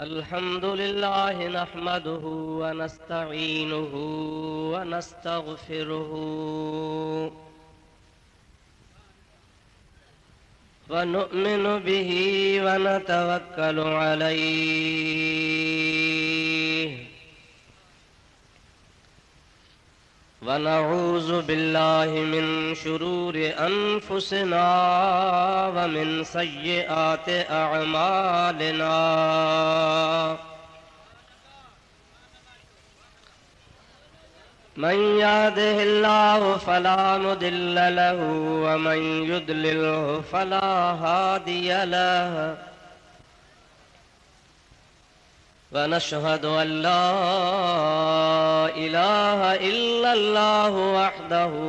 अल्हम्दुलिल्लाह नहमदुहु व नस्तईनुहु व नस्तगफिरुहु व नु'मिनु बिही व नतवक्कलु अलैहि व नऊज़ु बिल्लाहि मिन शुरूरि अनफुसिना व मिन सय्यिआति अअमालिना मन यहदिहिल्लाहु फला मुदिल्ल लहु व मन युद्लिल्हु फला हादिय लहु व नशहदु अल्ला इलाहा इल्लल्लाहु वहदहु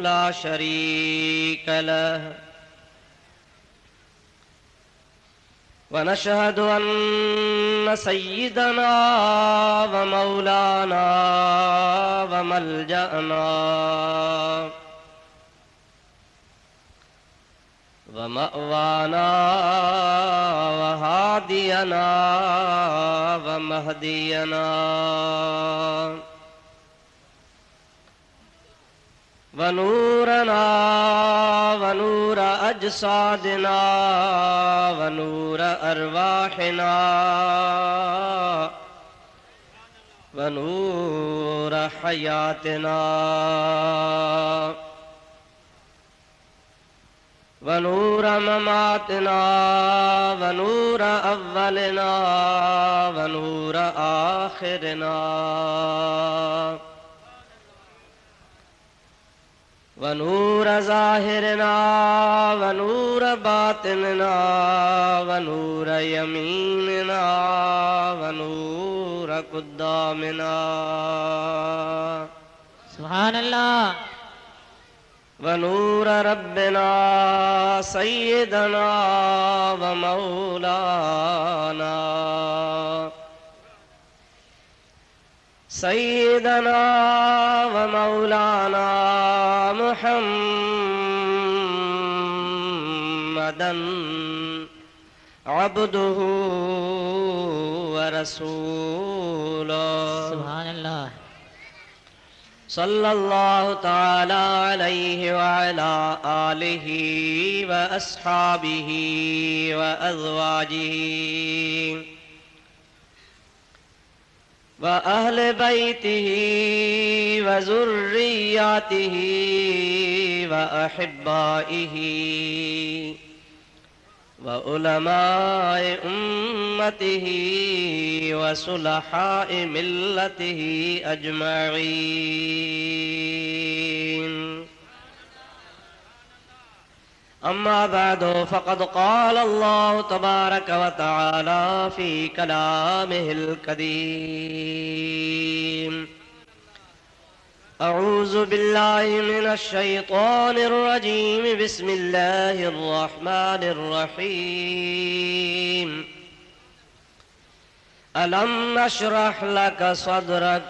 ला शरीक लहु व नशहदु अन्न सय्यिदना व मौलाना व मल्जअना व मअवाना व हादियना व महदियना व नूरना व नूर अजसादिना व नूर अरवाहिना व नूर हयातिना व नूर ममातिना व नूर अव्वलिना व नूर आखिरिना व नूर ज़ाहिरिना व नूर बातिनिना व नूर यमीनिना व नूर क़ुद्दामिना सुभान अल्लाह। व नूर रब्बिना सय्यिदना व मौलाना सय्यिदना व मौलाना मुहम्मदन अब्दुहु व रसूलुहु सुभान अल्लाह। सल्लल्लाहु तआला अलैहि व अला आलिहि व अस्हाबिहि व अज़वाजिहि व अहले बैतिहि व ज़ुर्रिय्यतिहि व अहिब्बाइहि व उलमाए उम्मतिहि व सुलहाए मिल्लतिहि अजमईन। अम्मा बअदु फ़क़द क़ाल अल्लाहु तबारक व तआला फ़ी कलामिहिल करीम। अऊज़ु बिल्लाहि मिनश शैतानिर रजीम। बिस्मिल्लाहिर रहमानिर रहीम। अलम नशरह लक सदरक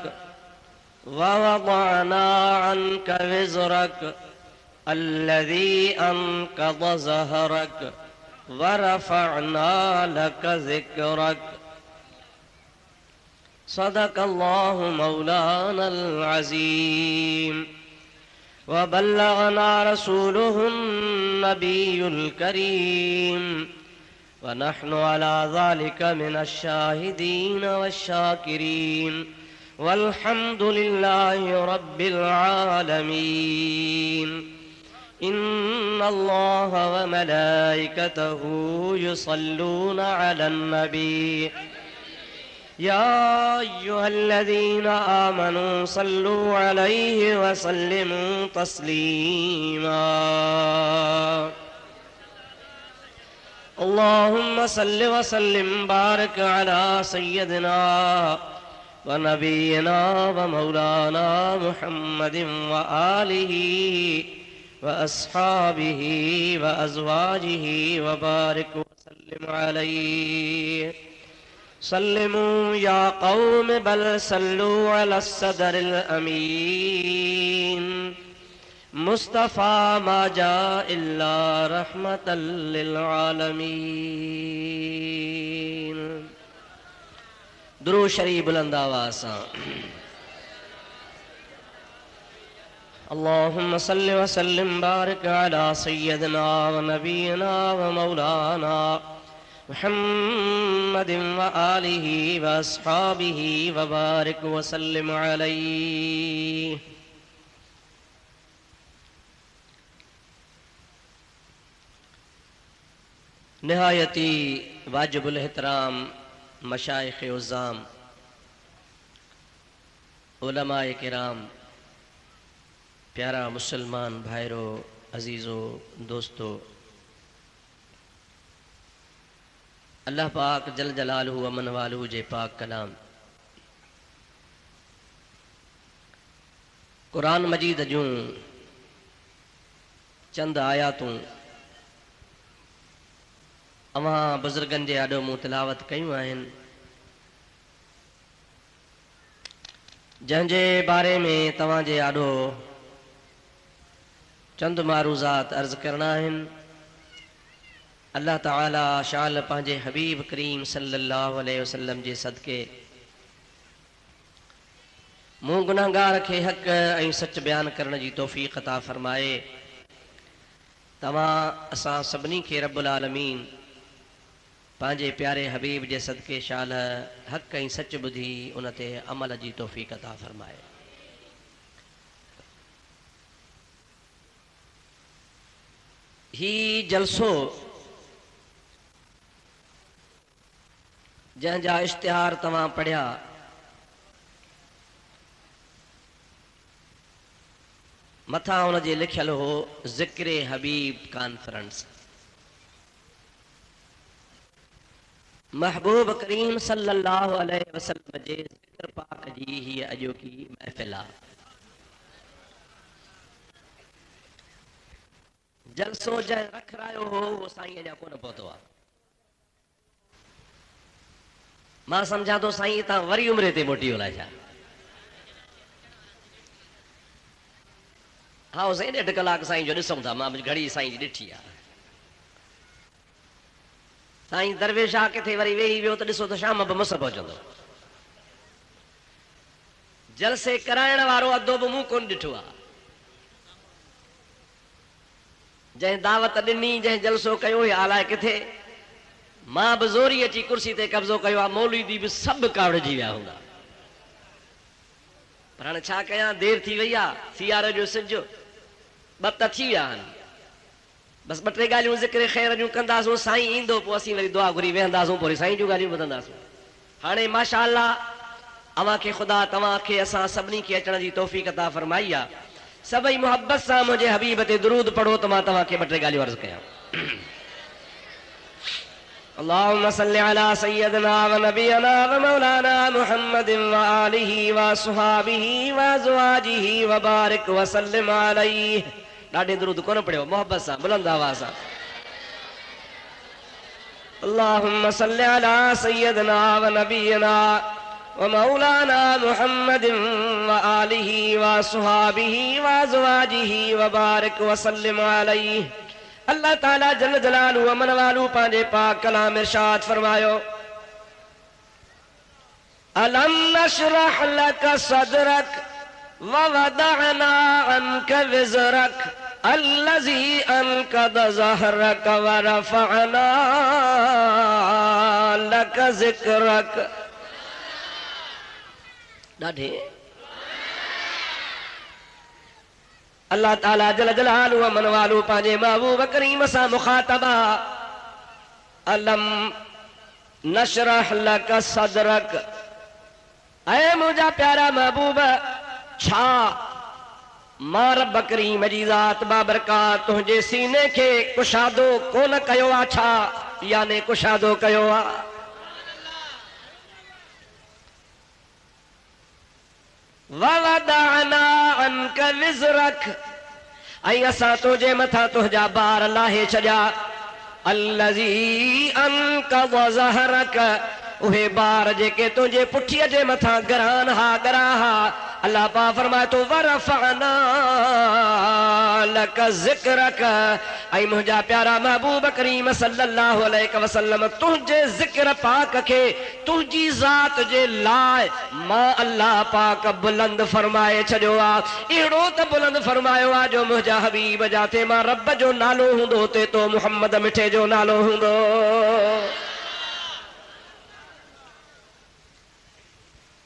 व वदअना अन्क विज़रक अल्लज़ी अन्क़ज़ ज़हरक व रफ़अना लक ज़िक्रक। सदक़ल्लाहु मौलानल अज़ीम व बल्लगना रसूलुहुन नबियुल करीम व नहनु अला ज़ालिका मिनश शाहिदीन वश्शाकिरीन वल्हम्दुलिल्लाहि रब्बिल आलमीन। इन्नल्लाह व मलाइकतहु युसल्लूना अलन नबी या अय्युहल्लज़ीना आमनू सल्लू अलैहि व सल्लिमू तस्लीमा। अल्लाहुम्मा सल्लि व सल्लिम बारिक अला सय्यदिना व नबीना व मौलाना मुहम्मदिन व आलिहि व अस्हाबिहि व अज़वाजिहि व बारिक व सल्लिम अलैहि। सल्लिमू या कौम बल सल्लू अलस सदरिल अमीन। मुस्तफ़ा मा जा इल्ला रहमतल लिल आलमीन। दुरूद शरीफ बुलंद आवाज़ सां। अल्लाहुम्मा सल्लि व सल्लिम बारिक अला सय्यदिना व नबीना व मौलाना मुहम्मदिन व आलिहि व अस्हाबिहि व बारिक व सल्लिम अलैहि। निहायती वाजिबुल एहतराम मशाइख उज़्ज़ाम, उलमाए किराम, प्यारा मुसलमान भाइरों, अजीज़ों, दोस्तों, अल्लाह पाक जल जलालहू अमन वालहू जे पाक कलाम कुरान मजीद जूं चंद आयातूं अवां बुज़ुर्गनि जे आॾो मूं तिलावत कयूं आहिनि, जंहिंजे बारे में तव्हांजे आॾो चंद मारूज़ात अर्ज़ करणा आहिनि। अल्लाह ताला शाल पंहिंजे हबीब करीम सल्लल्लाहु अलैहि वसल्लम जे सदके मूं गुनहगार खे हक़ ऐं सच बयान करण जी तौफ़ीक़ अता फ़रमाए। तव्हां असां सभिनी खे रब्बुल आलमीन पंहिंजे प्यारे हबीब जे सदके शाल हक़ ऐं सच ॿुधी उन ते अमल जी तौफ़ीक़ अता फ़रमाए। ही जलसो जंहिंजा इश्तिहार तव्हां पढ़िया, मथां हुन जे लिखियल हो ज़िक्र हबीब कॉन्फ्रेंस। महबूब करीम सल्लल्लाहु अलैहि वसल्लम जे ज़िक्र पाक जी ही अॼोकी महफ़िल आहे। जलसो जंहिं रखरायो हो उहो साईं अञा कोन पहुतो आहे। मां सम्झां थो साईं तव्हां वरी उमिरि ते मोटी वला छा? हा साईं, 1.5 कलाक साईं जो ॾिसूं था, मां घड़ी साईं जी ॾिठी आहे। साईं दरवेश आहे किथे वरी वेही वियो त ॾिसो त शाम बि मुस पहुचंदो। जलसे कराइण वारो अदो बि मूं कोन ॾिठो आहे। जंहिं दावत ॾिनी, जंहिं जलसो कयो, अलाए किथे मां बि ज़ोरी अची कुर्सी ते कब्ज़ो कयो आहे। मौलवी बि सभु कावड़िजी विया हूंदा, पर हाणे छा कयां, देरि थी वई आहे। सियारे जो सिज ॿ त थी विया आहिनि। बसि 2-3 ॻाल्हियूं ज़िक्र ख़ैर जूं कंदासूं। साईं ईंदो पोइ असीं वरी दुआ घुरी वेहंदासूं, पोइ साईं जूं ॻाल्हियूं ॿुधंदासूं। हाणे माशा अल्लाह अव्हांखे ख़ुदा तव्हांखे असां सभिनी खे अचण जी तौफ़ीक़ अता फ़रमाई आहे। सभई मुहबत सां मुंहिंजे हबीब ते दुरूद पढ़ो त मां तव्हांखे 2-3 ॻाल्हियूं अर्ज़ कयां। अल्लाहुम्मा सल्लि अला सय्यदिना व नबीना व मौलाना मुहम्मदिन व आलिहि व अस्हाबिहि व अज़वाजिहि व बारिक व सल्लिम अलैहि। ॾाढे दुरूद कोन पढ़ियो, मोहब्बत सां बुलंद आवाज़ सां। अल्लाहुम्मा सल्लि अला सय्यदिना व नबीना व मौलाना मुहम्मदिन व आलिहि व अस्हाबिहि व अज़वाजिहि व बारिक व सल्लिम अलैहि। अल्लाह ताला जल जलालहू अमन वालू पंहिंजे पाक कलाम इरशाद फरमायो, अलम नशरह लक सदरक व वदअना अन्क विज़रक अल्लज़ी अन्क़द ज़हरक व रफ़अना लक ज़िक्रक। ॾाढे अल्लाह ताला जल जलालहू अमन वालू पंहिंजे महबूब करीम सां मुखातबा, अलम नशरह लक सदरक, ऐ मुंहिंजा प्यारा महबूब, छा मां रब करीम जी ज़ात बाबरकात तुंहिंजे सीने खे कुशादो कोन कयो आहे? छा याने कुशादो कयो आहे? ववदअना अन्क विज़रक, ऐं असां तुंहिंजे मथां तुंहिंजा बार लाहे छॾिया। अल्लज़ी अन्क़ज़ ज़हरक, उहे बार जेके तुंहिंजे पुठीअ जे मथां गरान हा, गरा हा। अल्लाह पाक फरमाए थो वरफ़अना लक ज़िक्रक ऐं मुंहिंजा प्यारा महबूब करीम सल्लल्लाहु अलैहि वसल्लम तुंहिंजे ज़िक्र पाक खे तुंहिंजी ज़ात जे लाइ मां अल्लाह पाक बुलंद फरमाए छॾियो आहे। अहिड़ो त बुलंद फरमायो आहे जो मुंहिंजा हबीब जाते मां रब जो नालो हूंदो ते तो मुहम्मद मिठे जो नालो हूंदो।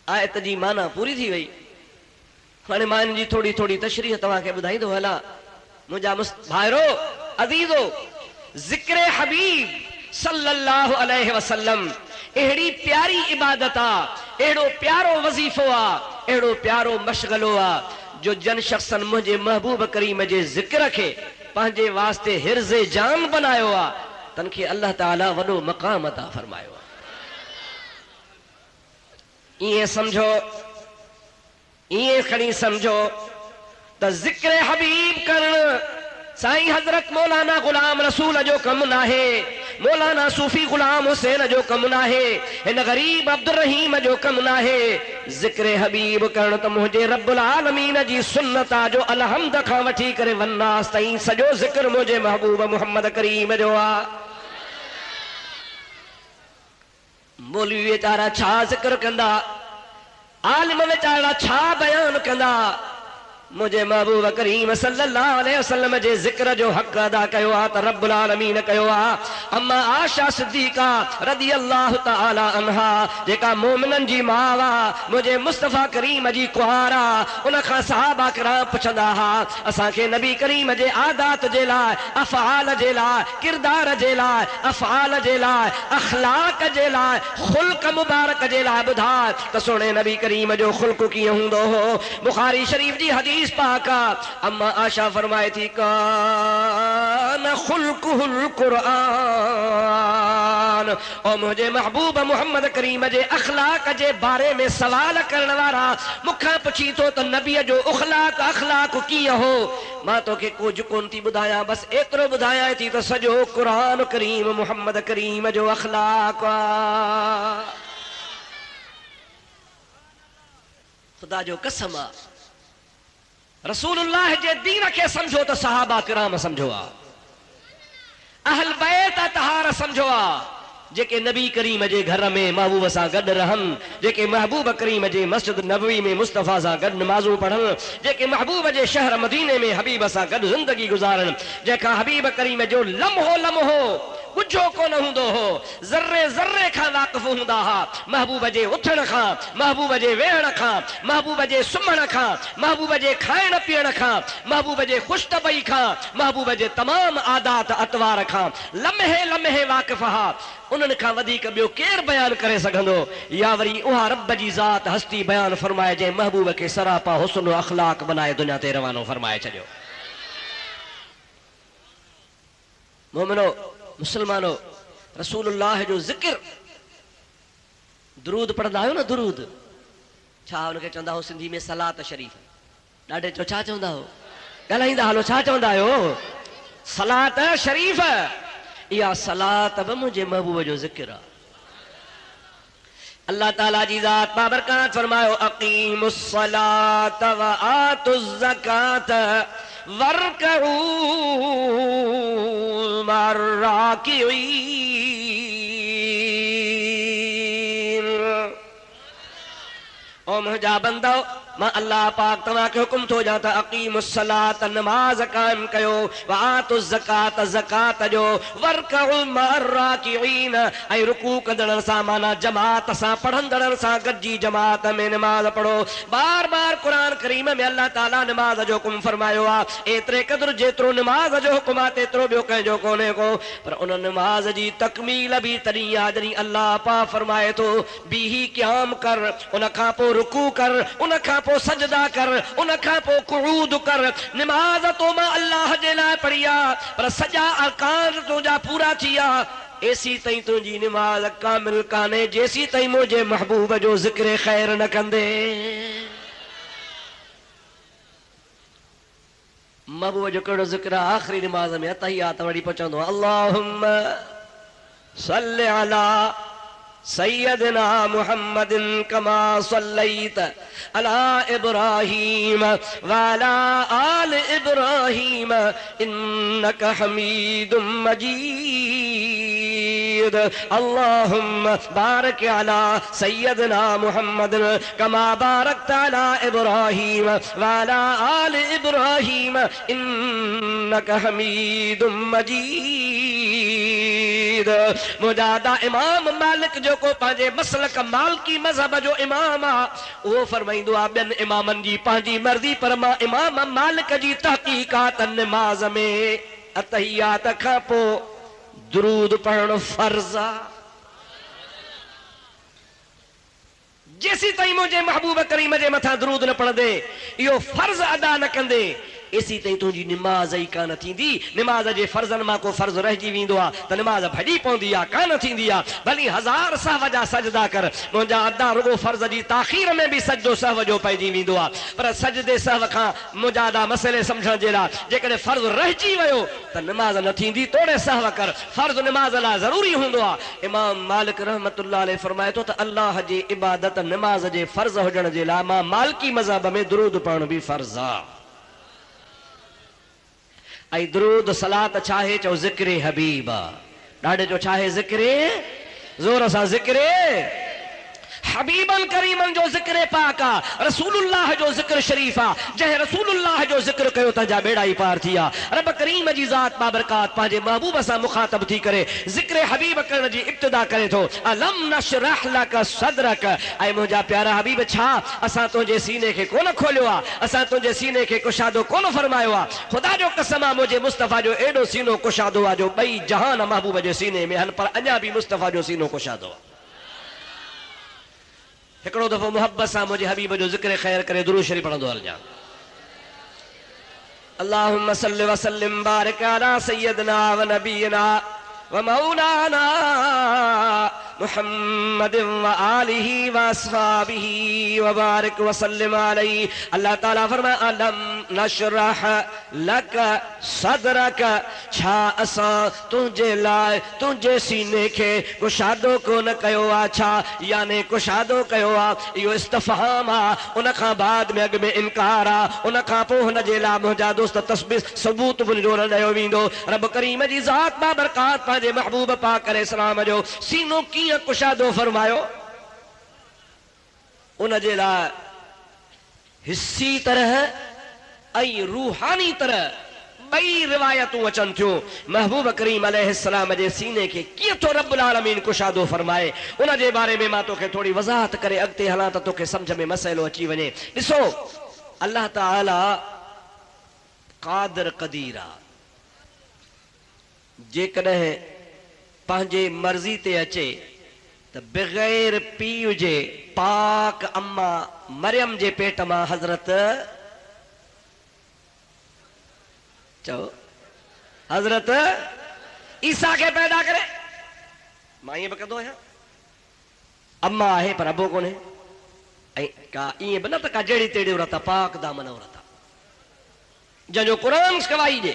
आयत जी माना पूरी थी वई। हाणे मां इन जी थोड़ी थोड़ी तशरीह तव्हांखे ॿुधाईंदो हलां। मुंहिंजा भाइरो अज़ीज़ो, ज़िक्र हबीब सल्लल्लाहु अलैहि वसल्लम अहिड़ी प्यारी इबादत आहे, अहिड़ो प्यारो वज़ीफ़ो आहे, अहिड़ो प्यारो मशग़लो आहे जो जन शख़्सन मुंहिंजे महबूब करीम जे ज़िक्र खे पंहिंजे वास्ते हिर्ज़े जान बनायो आहे, तन खे अल्लाह ताला वॾो मक़ाम अता फरमायो आहे। इएं समझो, इएं खणी समझो त ज़िक्र हबीब करण साईं हज़रत मौलाना गुलाम रसूल जो कम नाहे, मौलाना सूफी गुलाम हुसैन जो कम नाहे, हिन गरीब अब्दुल रहीम जो कम नाहे। ज़िक्र हबीब करण त मुंहिंजे रब्बुल आलमीन जी सुन्नत आहे जो अलहम्द खां वठी करे वन्नास ताईं सॼो ज़िक्र मुंहिंजे महबूब मुहम्मद करीम जो आहे। मौलवी वीचारा छा ज़िक्र कंदा, आलिम वीचारा छा बयान कंदा, मुझे महबूब करीम सल्लल्लाहु अलैहि वसल्लम जे ज़िक्र जो हक़ अदा कयो आहे त रब्बुल आलमीन कयो आहे। अम्मा आशा सिद्दीका रदियल्लाहु तआला अन्हा जेका मोमिनन जी माउ आहे, मुझे मुस्तफ़ा करीम जी कुंवार आहे, उन खां सहाबा किराम पुछंदा हा असांखे नबी करीम जे आदात जे लाइ, अफ़आल जे लाइ, किरदार जे लाइ, अफ़आल जे लाइ, अखलाक जे लाइ, खुल्क मुबारक जे लाइ ॿुधाए त सोणे नबी करीम जो खुल्क कीअं हूंदो हो। बुखारी शरीफ जी हदीस पाका अम्मा आशा फरमाए थी कान खुल्कुहुल कुरान, और मुझे महबूब मोहम्मद करीम जे अखलाक जे बारे में सवाल करण वारा मुखा पुछी तो त नबीअ जो अखलाक कीअं हो, मां तोखे कुझु कोन थी ॿुधायां, बस एतिरो ॿुधायां थी त सॼो कुरान करीम मोहम्मद करीम जो अखलाक आहे। खुदा जो कसम आहे, रसूलुल्लाह जे दीन खे समझो त सहाबा किराम समझो आ, अहल बैत तहार समझो आ, जेके नबी करीम जे घर में महबूब सां गॾु रहनि, जेके महबूब करीम जे मस्जिद नबवी में मुस्तफ़ा सां गॾु नमाज़ूं पढ़नि, जेके महबूब जे शहर मदीने में हबीब सां गॾु ज़िंदगी गुज़ारनि, जंहिंखां हबीब करीम जो लम्हो लम्हो कुझो कोन हूंदो हो, ज़र्रे ज़र्रे खां वाक़िफ़ हूंदा हा, महबूब जे उथण खां, महबूब जे वेहण खां, महबूब जे सुम्हण खां, महबूब जे खाइण पीअण खां, महबूब जे ख़ुशतबई खां, महबूब जे तमाम आदात अतवार खां लम्हे लम्हे वाक़िफ़ हा। उन्हनि खां वधीक ॿियो केरु बयान करे सघंदो, या वरी उहा रब जी ज़ात हस्ती बयान फरमाए जंहिं महबूब खे सरापा हुस्न अखलाक बनाए दुनिया ते रवानो फरमाए छॾियो। मोमिनो मुसलमानो, रसूलुल्लाह जो ज़िक्र, दुरूद पढ़ंदा आहियो न, दुरूद छा हुनखे चवंदा हो सिंधी में सलात शरीफ़, ॾाढे चो छा चवंदा हो, ॻाल्हाईंदा हलो छा चवंदा आहियो, सलात शरीफ़। इहा सलात बि मुंहिंजे महबूब जो ज़िक्र आहे। अल्लाह ताला जी ज़ात बाबरकात फरमायो अक़ीमुस सलात व आतुज़ ज़कात वरकऊ मर्राकिईन। ओ मुंहिंजा बंदो, मां अल्लाह पाक तव्हांखे हुकुम थो ॾियां त अक़ीमुस सलात, नमाज़ क़ाइम कयो, व आतुज़ ज़कात, ज़कात जो, वरकऊ मर्राकिईन, ऐं रुकू कंदड़नि सां माना जमात सां, पढ़ंदड़नि सां गॾिजी जमात में नमाज़ पढ़ो। बार बार क़ुरान करीम में अल्लाह ताला नमाज़ जो हुकुम फरमायो आहे। एतिरे क़दुरु जेतिरो नमाज़ जो हुकुम आहे तेतिरो ॿियो कंहिंजो कोन्हे को, पर उन नमाज़ जी तकमील बि तॾहिं आहे जॾहिं अल्लाह पाक फरमाए थो बीही क़याम कर, उन खां पोइ रुकू कर, उन खां पोइ सजदा कर, उन खां पोइ कुऊद कर। नमाज तो मां अल्लाह जे लाइ पढ़ी आहे, पर सॼा अरकान तुंहिंजा पूरा थी विया, एसी ताईं तुंहिंजी नमाज कामिल कान्हे जेसी ताईं मुंहिंजे महबूब जो ज़िक्र ख़ैर न कंदे। महबूब जो कहिड़ो ज़िक्र आख़िरी नमाज में अतहियात वड़ी पहुचंदो, अल्लाहुम्मा सल्लि अला सैयदना मुहम्मदिन कमा सल्लैत अला इब्राहीम वाला आल इब्राहीम इन्नका हमीदुम मजीद। अल्लाहुम्मा बारिक अला सैयदना मुहम्मदिन कमा बारकत अला इब्राहीम वाला आल इब्राहीम इन्नका हमीदुम मजीद। मुजादा इमाम मालिक जो को पंहिंजे मसलक मालिकी मज़हब जो इमाम आ, उहो फरमाईंदो आहे ॿियनि इमामनि जी पंहिंजी मर्ज़ी, पर मां इमाम मालिक जी तहक़ीक़ात निमाज़ में अतहियात खां पोइ दुरूद पढ़णु फर्ज़ आ। जेसी ताईं मुंहिंजे महबूब करीम जे मथां दुरूद न पढ़ंदे, इहो फर्ज़ अदा न कंदे, एसी ताईं तुंहिंजी निमाज़ ई कान थींदी। निमाज़ जे फर्ज़नि मां को फर्ज़ रहिजी वेंदो आहे त निमाज़ भॼी पवंदी आहे, कान थींदी आहे। भली हज़ार सहव जा सजदा कर, मुंहिंजा अदा रुगो फर्ज़ जी ताख़ीर में बि सजदो सहव जो पइजी वेंदो आहे, पर सजदे सहव खां मुंहिंजा अदा मसइले सम्झण जे लाइ जेकॾहिं फर्ज़ रहिजी वियो त निमाज़ न थींदी। तोड़े सहव कर, फर्ज़ निमाज़ लाइ ज़रूरी हूंदो आहे। इमाम मालिक रहमतुल्लाह अलैह फरमाए थो त अल्लाह जी इबादत निमाज़ जे फर्ज़ हुजण जे लाइ मां मालिकी मज़हब में दुरूद पढ़णु बि फर्ज़ आहे। ऐं दुरूद सलात चाहे चओ ज़िक्र हबीब आहे, ॾाढे जो चाहे ज़िक्र ज़ोर सां ज़िक्र हबीबन करीमन जो ज़िक्र पाक आ, रसूलुल्लाह जो ज़िक्र शरीफ आ। जंहिं रसूलुल्लाह जो ज़िक्र कयो तंहिंजा बेड़ा ई पार थी विया। रब करीम जी ज़ात बाबरकात पंहिंजे महबूब सां मुखातब थी करे ज़िक्र हबीब करण जी इब्तिदा करे थो। अलम नशरह लक सदरक, ऐं मुंहिंजा प्यारा हबीब छा असां तुंहिंजे सीने खे कोन खोलियो आहे, असां तुंहिंजे सीने खे कुशादो कोन फरमायो आहे। ख़ुदा जो कसम आहे मुंहिंजे मुस्तफ़ा जो एॾो सीनो कुशादो आहे जो ॿई जहान महबूब जे सीने में आहिनि, पर अञा बि मुस्तफ़ा जो सीनो कुशादो आहे। हिकिड़ो दफ़ो मोहब्बत सां मुंहिंजे हबीब जो ज़िक्र ख़ैर करे दुरूद शरीफ़ पढ़ंदो हलिजा। अल्लाहुम्मा सल्लि व सल्लिम बारिक अला सय्यदना व नबीना व मौलाना मुहम्मद व आलिहि व अस्हाबिहि व बारिक व सल्लिम अलैहि। अल्लाह ताला फरमाए अलम नशरह लक सदरक, छा असां तुंहिंजे लाइ तुंहिंजे सीने खे कुशादो कोन कयो आहे छा, याने कुशादो कयो आहे। इहो इस्तफहाम आहे, उन खां बाद में अॻु में इनकार आहे, उन खां पोइ हुन जे लाइ मुंहिंजा दोस्त तस्बीह सबूत बि न ॾियो वेंदो। रब करीम जी ज़ात बाबरकात पंहिंजे महबूब पाक अलैहिस्सलाम जो सीनो कीअं कुशादो फरमायो, उन जे लाइ हिस्सी तरह ऐं रूहानी तरह ॿई रिवायतूं अचनि थियूं। महबूब करीम अलैहिस्सलाम जे सीने खे कीअं थो रब्बुल आलमीन कुशादो फरमाए, उन जे बारे में मां तोखे थोरी वज़ाहत करे अॻिते हलां त तोखे सम्झ में मसइलो अची वञे। ॾिसो, अल्लाह ताला क़ादिर क़दीर आहे। जेकॾहिं पंहिंजे मर्ज़ी ते अचे त बग़ैर पीउ जे पाक अम्मा मरियम जे पेट मां हज़रत हज़रत ईसा खे पैदा करे। मां ईअं बि कंदो आहियां, अम्मा आहे पर अबो कोन्हे, ऐं का ईअं बि न त का जहिड़ी तहिड़ी औरत आहे, पाक दामन औरत आहे जंहिंजो क़ुरान गवाही ॾे,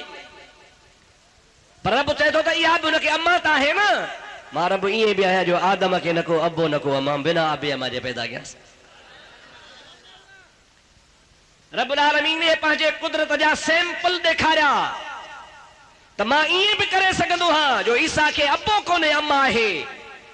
पर रब चए थो त इहा बि हुनखे अम्मा त आहे न। मां रब ईअं बि आहियां जो आदम खे न को अबो न को अम्मा, बिना अबे अम्मा जे पैदा कयासीं। रब्बुल आलमीन ने पंहिंजे कुदरत जा सैंपल ॾेखारिया त मां ईअं बि करे सघंदो आहियां जो ईसा खे अबो कोन्हे अम्मा आहे,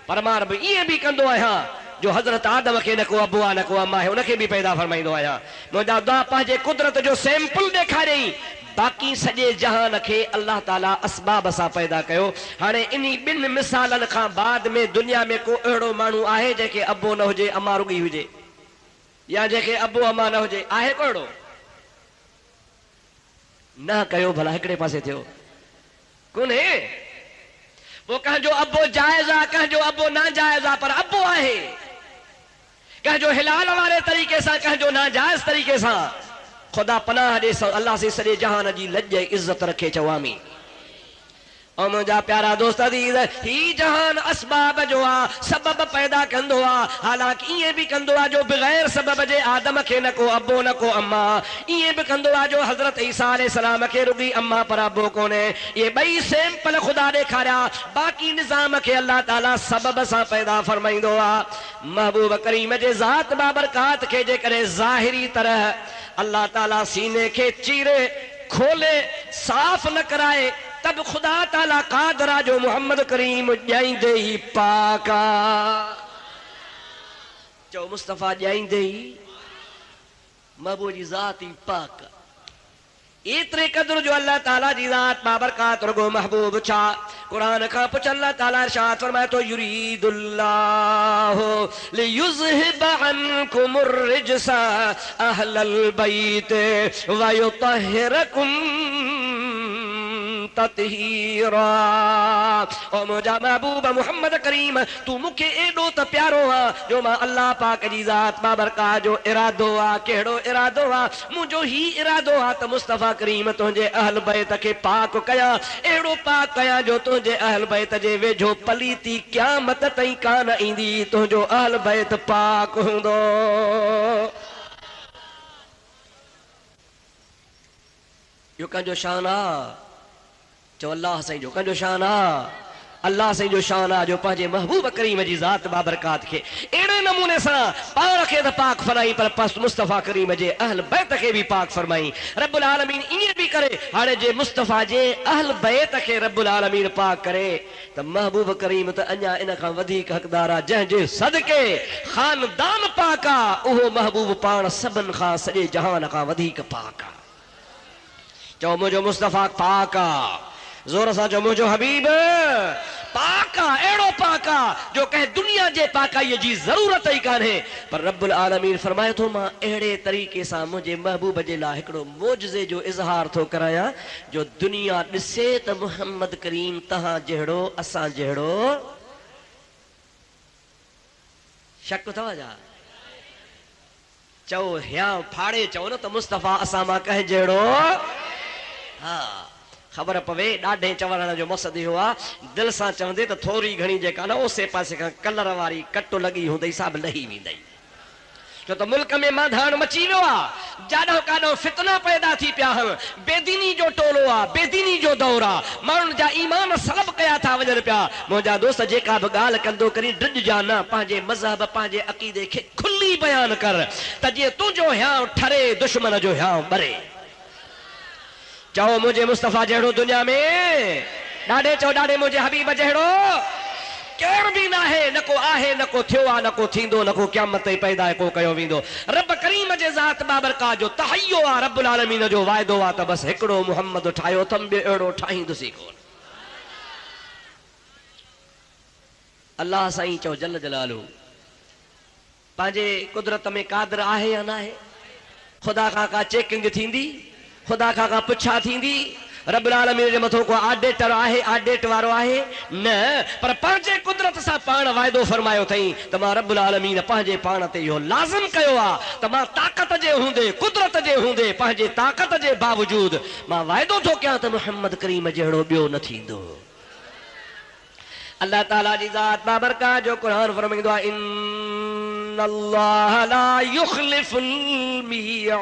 पर मां रब ईअं बि कंदो आहियां जो हज़रत आदम खे न को अबो आहे न को अम्मा आहे, उनखे बि पैदा फरमाईंदो आहियां। मुंहिंजा दुआ पंहिंजे कुदरत जो सैंपल ॾेखारियईं, बाक़ी सॼे जहान खे अल्लाह ताला असबाब सां पैदा कयो। हाणे इन्ही ॿिनि मिसालनि खां बाद में दुनिया में को अहिड़ो माण्हू आहे जंहिंखे अबो न हुजे अम्मा रुॻी हुजे, या जंहिंखे अबो अम्मा न हुजे, आहे को अहिड़ो? न कयो भला, हिकिड़े पासे थियो कोन्हे। पोइ कंहिंजो अबो जाइज़ आहे, कंहिंजो अबो नाजाइज़ आहे, पर अबो आहे। कंहिंजो हिलाल वारे तरीक़े सां, कंहिंजो नाजाइज़ तरीक़े सां। ख़ुदा पनाह ॾे अल्लाह से सॼे जहान जी लॼ इज़त रखे चवामी। और मुझा प्यारा दोस्त अजीज ही जहान असबाब जो आ सबब पैदा कंदो आ हालांकि ये भी कंदो आ जो बगैर सबब जे आदम के न को अब्बो न को अम्मा ये भी कंदो आ जो हजरत ईसा अलैहि सलाम के रुगी अम्मा पर अब्बो कोने ये बई सैंपल खुदा देखारा बाकी निजाम के अल्लाह ताला सबब सा पैदा फरमाइंदो आ महबूब करीम जे जात बाबरकात के जे करे जाहिरी तरह अल्लाह ताला सीने के चीरे खोले साफ न कराए तब खुदा ताला कादरा जो मोहम्मद करीम जाइंदे ही पाका जो मुस्तफा जाइंदे ही महबूब जी जात ही पाका इतने कदर जो अल्लाह ताला जी जात बाबरकात रगो महबूब छा कुरान का पुछ अल्लाह ताला इरशाद फरमाए तो युरीदुल्लाहु लियुज़हिब अन्कुमुर रिजसा अहलल बैत व युतहिरकुम ततहीरा ओ मुझा महबूब मोहम्मद करीम तू मुखे एडो त प्यारो आ जो मां अल्लाह पाक जी जात बाबरकात जो इरादो आ केड़ो इरादो आ मुझो ही इरादो आ त मुस्तफा करीम तुझे अहल बैत के पाक कया एड़ो पाक कया जो तुझे अहल बैत जे वेझो पलीती क़यामत तई कान ईंदी तुझो अहल बैत पाक हुंदो यो कंजो शान आ जो अल्लाह साईं जो कंजो शान आ अल्लाह साईं जो शान आ जो पंहिंजे महबूब करीम जी ज़ात बाबरकात के अहिड़े नमूने सां पाण खे त पाक फरमाई पर पस मुस्तफ़ा करीम जे अहल बैत के भी पाक फरमाई रब्बुल आलमीन ईअं भी करे हाणे जे मुस्तफ़ा जे अहल बैत के रब्बुल आलमीन पाक करे त महबूब करीम त अञा इन खां वधीक हक़दार आ जंहिंजे सदके ख़ानदान पाक आ उहो महबूब पाण सभिनि खां सॼे जहान खां वधीक पाक आ चओ मुंहिंजो मुस्तफ़ा पाक आ जोर सा जो मुझो हबीब पाका एड़ो पाका जो कह दुनिया जे पाकाई जी जरूरत ही कान्हे पर रब्बुल आलमीन फरमाए तो मां एड़े तरीके सा मुझे महबूब जे ला एकड़ो मोजज़े जो इजहार थो कराया जो दुनिया दिसे त मोहम्मद करीम तहां जहड़ो असा जहड़ो शक थवा जा चओ ह्या फाड़े चओ न त मुस्तफा असा मां कह जहड़ो हाँ खबर पवे ॾाढे चवण जो मक़सद इहो आहे दिलि सां चवंदे त थोरी घणी जेका न ओसे पासे खां कलर वारी कट लॻी हूंदई सा बि लही वेंदई छो त मुल्क में मांधाण मची वियो आहे जाॾो काॾो फितना पैदा थी पिया आहिनि बेदीनी जो टोलो आहे बेदीनी जो दौर आहे माण्हुनि जा ईमान सलब कया था वञनि पिया मुंहिंजा दोस्त जेका बि ॻाल्हि कंदो करी ड्रिजजा न पंहिंजे मज़हब पंहिंजे अक़ीदे खे खुली बयानु कर त जीअं तुंहिंजो हियांव ठरे दुश्मन जो हियांव ॿरे चओ मुझे मुस्तफा जहड़ो दुनिया में ॾाढे चओ ॾाढे मुझे हबीब जहड़ो केर भी ना है न को आहे न को थियो आ न को थींदो न को क़यामत ताईं पैदा को कयो वेंदो रब करीम जे ज़ात बाबरकात जो तहयो आ रब्बुल आलमीन जो वाइदो आ त बस हिकड़ो मुहम्मद ठाहियो थम बि अहिड़ो ठाहींदुसि कोन अल्लाह साईं चओ जल जलालू पंहिंजे कुदरत में कादर आहे या न आहे खुदा खां का चेकिंग थींदी खुदा का पुछा थींदी रब्बुल आलमीन जे मथो को ऑडिटर आहे ऑडिट वारो आहे न पर पंहिंजे कुदरत सां पाण वाइदो फरमायो अथई त मां रब्बुल आलमीन पंहिंजे पाण ते इहो लाज़िम कयो आहे त मां ताक़त जे हूंदे कुदरत जे हूंदे पंहिंजे ताक़त जे बावजूद मां वाइदो थो कयां त मुहम्मद करीम जहिड़ो ॿियो न थींदो अल्लाह ताला जी ज़ात बाबरकात जो कुरान फरमाईंदो आहे इन्नल्लाह ला युखलिफुल मियाद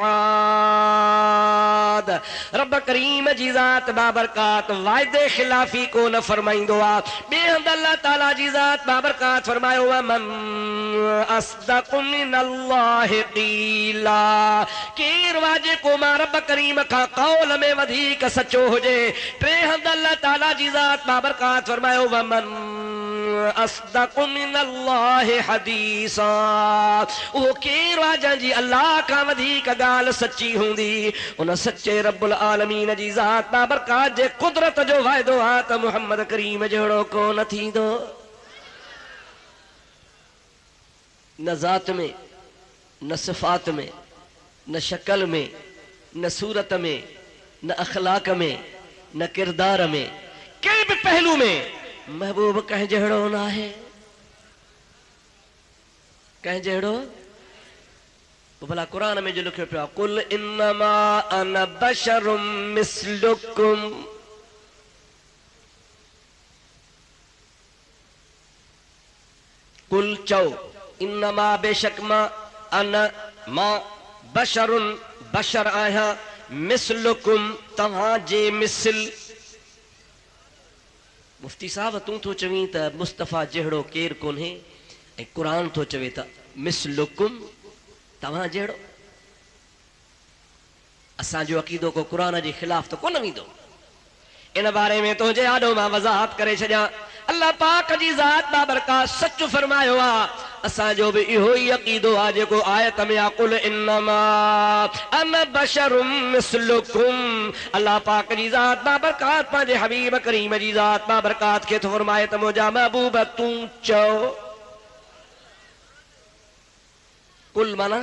रब करीम जी ज़ात बाबरकात वायदे खिलाफी को न फरमाईंदो आहे ॿिए हंधि अल्लाह ताला जी ज़ात बाबरकात फरमायो आहे मन अस्दक़ु मिनल्लाहि क़ीला केर वाजे को मां रब करीम खां कौल में वधीक सचो हुजे टे हंधि अल्लाह ताला जी ज़ात बाबरकात फरमायो आहे मन अस्दक़ु मिनल्लाहि हदीसा वो केर आ जंहिंजी अल्लाह खां वधीक ॻाल्हि सची हूंदी उन सचे रब्बुल आलमीन जी ज़ात बाबरकात जे कुदरत जो वाइदो आहे त मुहम्मद करीम जहिड़ो को न थींदो न ज़ात में न सिफ़ात में न शक्ल में न सूरत में न अखलाक में न किरदार में कंहिं बि पहलू में महबूब कंहिं जहिड़ो न आहे कंहिं जहिड़ो भला कुरान में जो लिखियो पियो आहे कुल इन्नमा अना बशरुम मिस्लुकुम कुल चौ इन्नमा बेशक मां अन मां बशरुन बशर आहियां मिसलुकुम तव्हां जे मिसल। मुफ्ती साहब तूं तो चवीं त मुस्तफ़ा जहिड़ो केर कोन्हे ऐं क़ुरान तो चवे त मिसलुकुम तव्हां जहिड़ो। असांजो अक़ीदो को क़ुरान जे ख़िलाफ़ त कोन वेंदो। इन बारे में तुंहिंजे आॾो मां वज़ाहत करे छॾियां। अल्लाह पाक जी ज़ात बाबरकात सच फरमायो आहे। असांजो बि इहो ई अक़ीदो आहे जेको आयत में आहे कुल इन्नमा अना बशरुम मिसलुकुम। अल्लाह पाक जी ज़ात बाबरकात पंहिंजे हबीब करीम जी ज़ात बाबरकात खे थो फरमाए त मुंहिंजा महबूब तूं चओ। कुल माना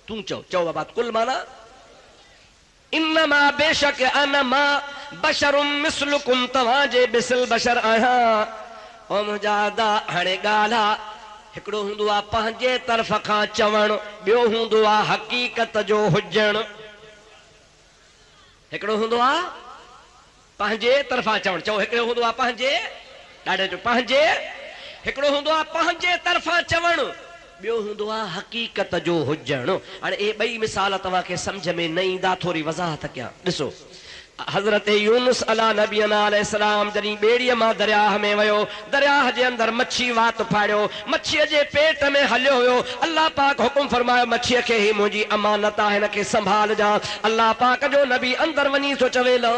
तूं चओ, चओ बाबा कुल माना इन्नमा बेशक अनमा बशरुम मिसलुकुम तव्हां जे बिसल बशर आहियां। ओ मुंहिंजा दा हाणे ॻाल्हि आहे हिकिड़ो हूंदो आहे पंहिंजे तरफ़ खां चवणु, ॿियो हूंदो आहे हक़ीक़त जो हुजणु। हिकिड़ो हूंदो आहे पंहिंजे तरफ़ां चवणु, चओ हिकिड़ो हूंदो आहे पंहिंजे ॾाढे जो पंहिंजे, हिकिड़ो हूंदो आहे पंहिंजे तरफ़ां चवणु, ॿियो हूंदो आहे हक़ीक़त जो हुजणु। हाणे इहे ॿई मिसाल तव्हांखे सम्झ में न ईंदा, थोरी वज़ाहत कयां। ॾिसो हज़रत यूनुस अला नबीना अलैहिस्सलाम जॾहिं ॿेड़ीअ मां दरियाह में वियो, दरियाह जे अंदरि मच्छी वात फाड़ियो, मच्छीअ जे पेट में हलियो हुयो। अल्लाह पाक हुकुम फरमायो मच्छीअ खे ही मुंहिंजी अमानत आहे, हिन खे संभालजां। अल्लाह पाक जो नबी अंदरि वञी थो चवे ला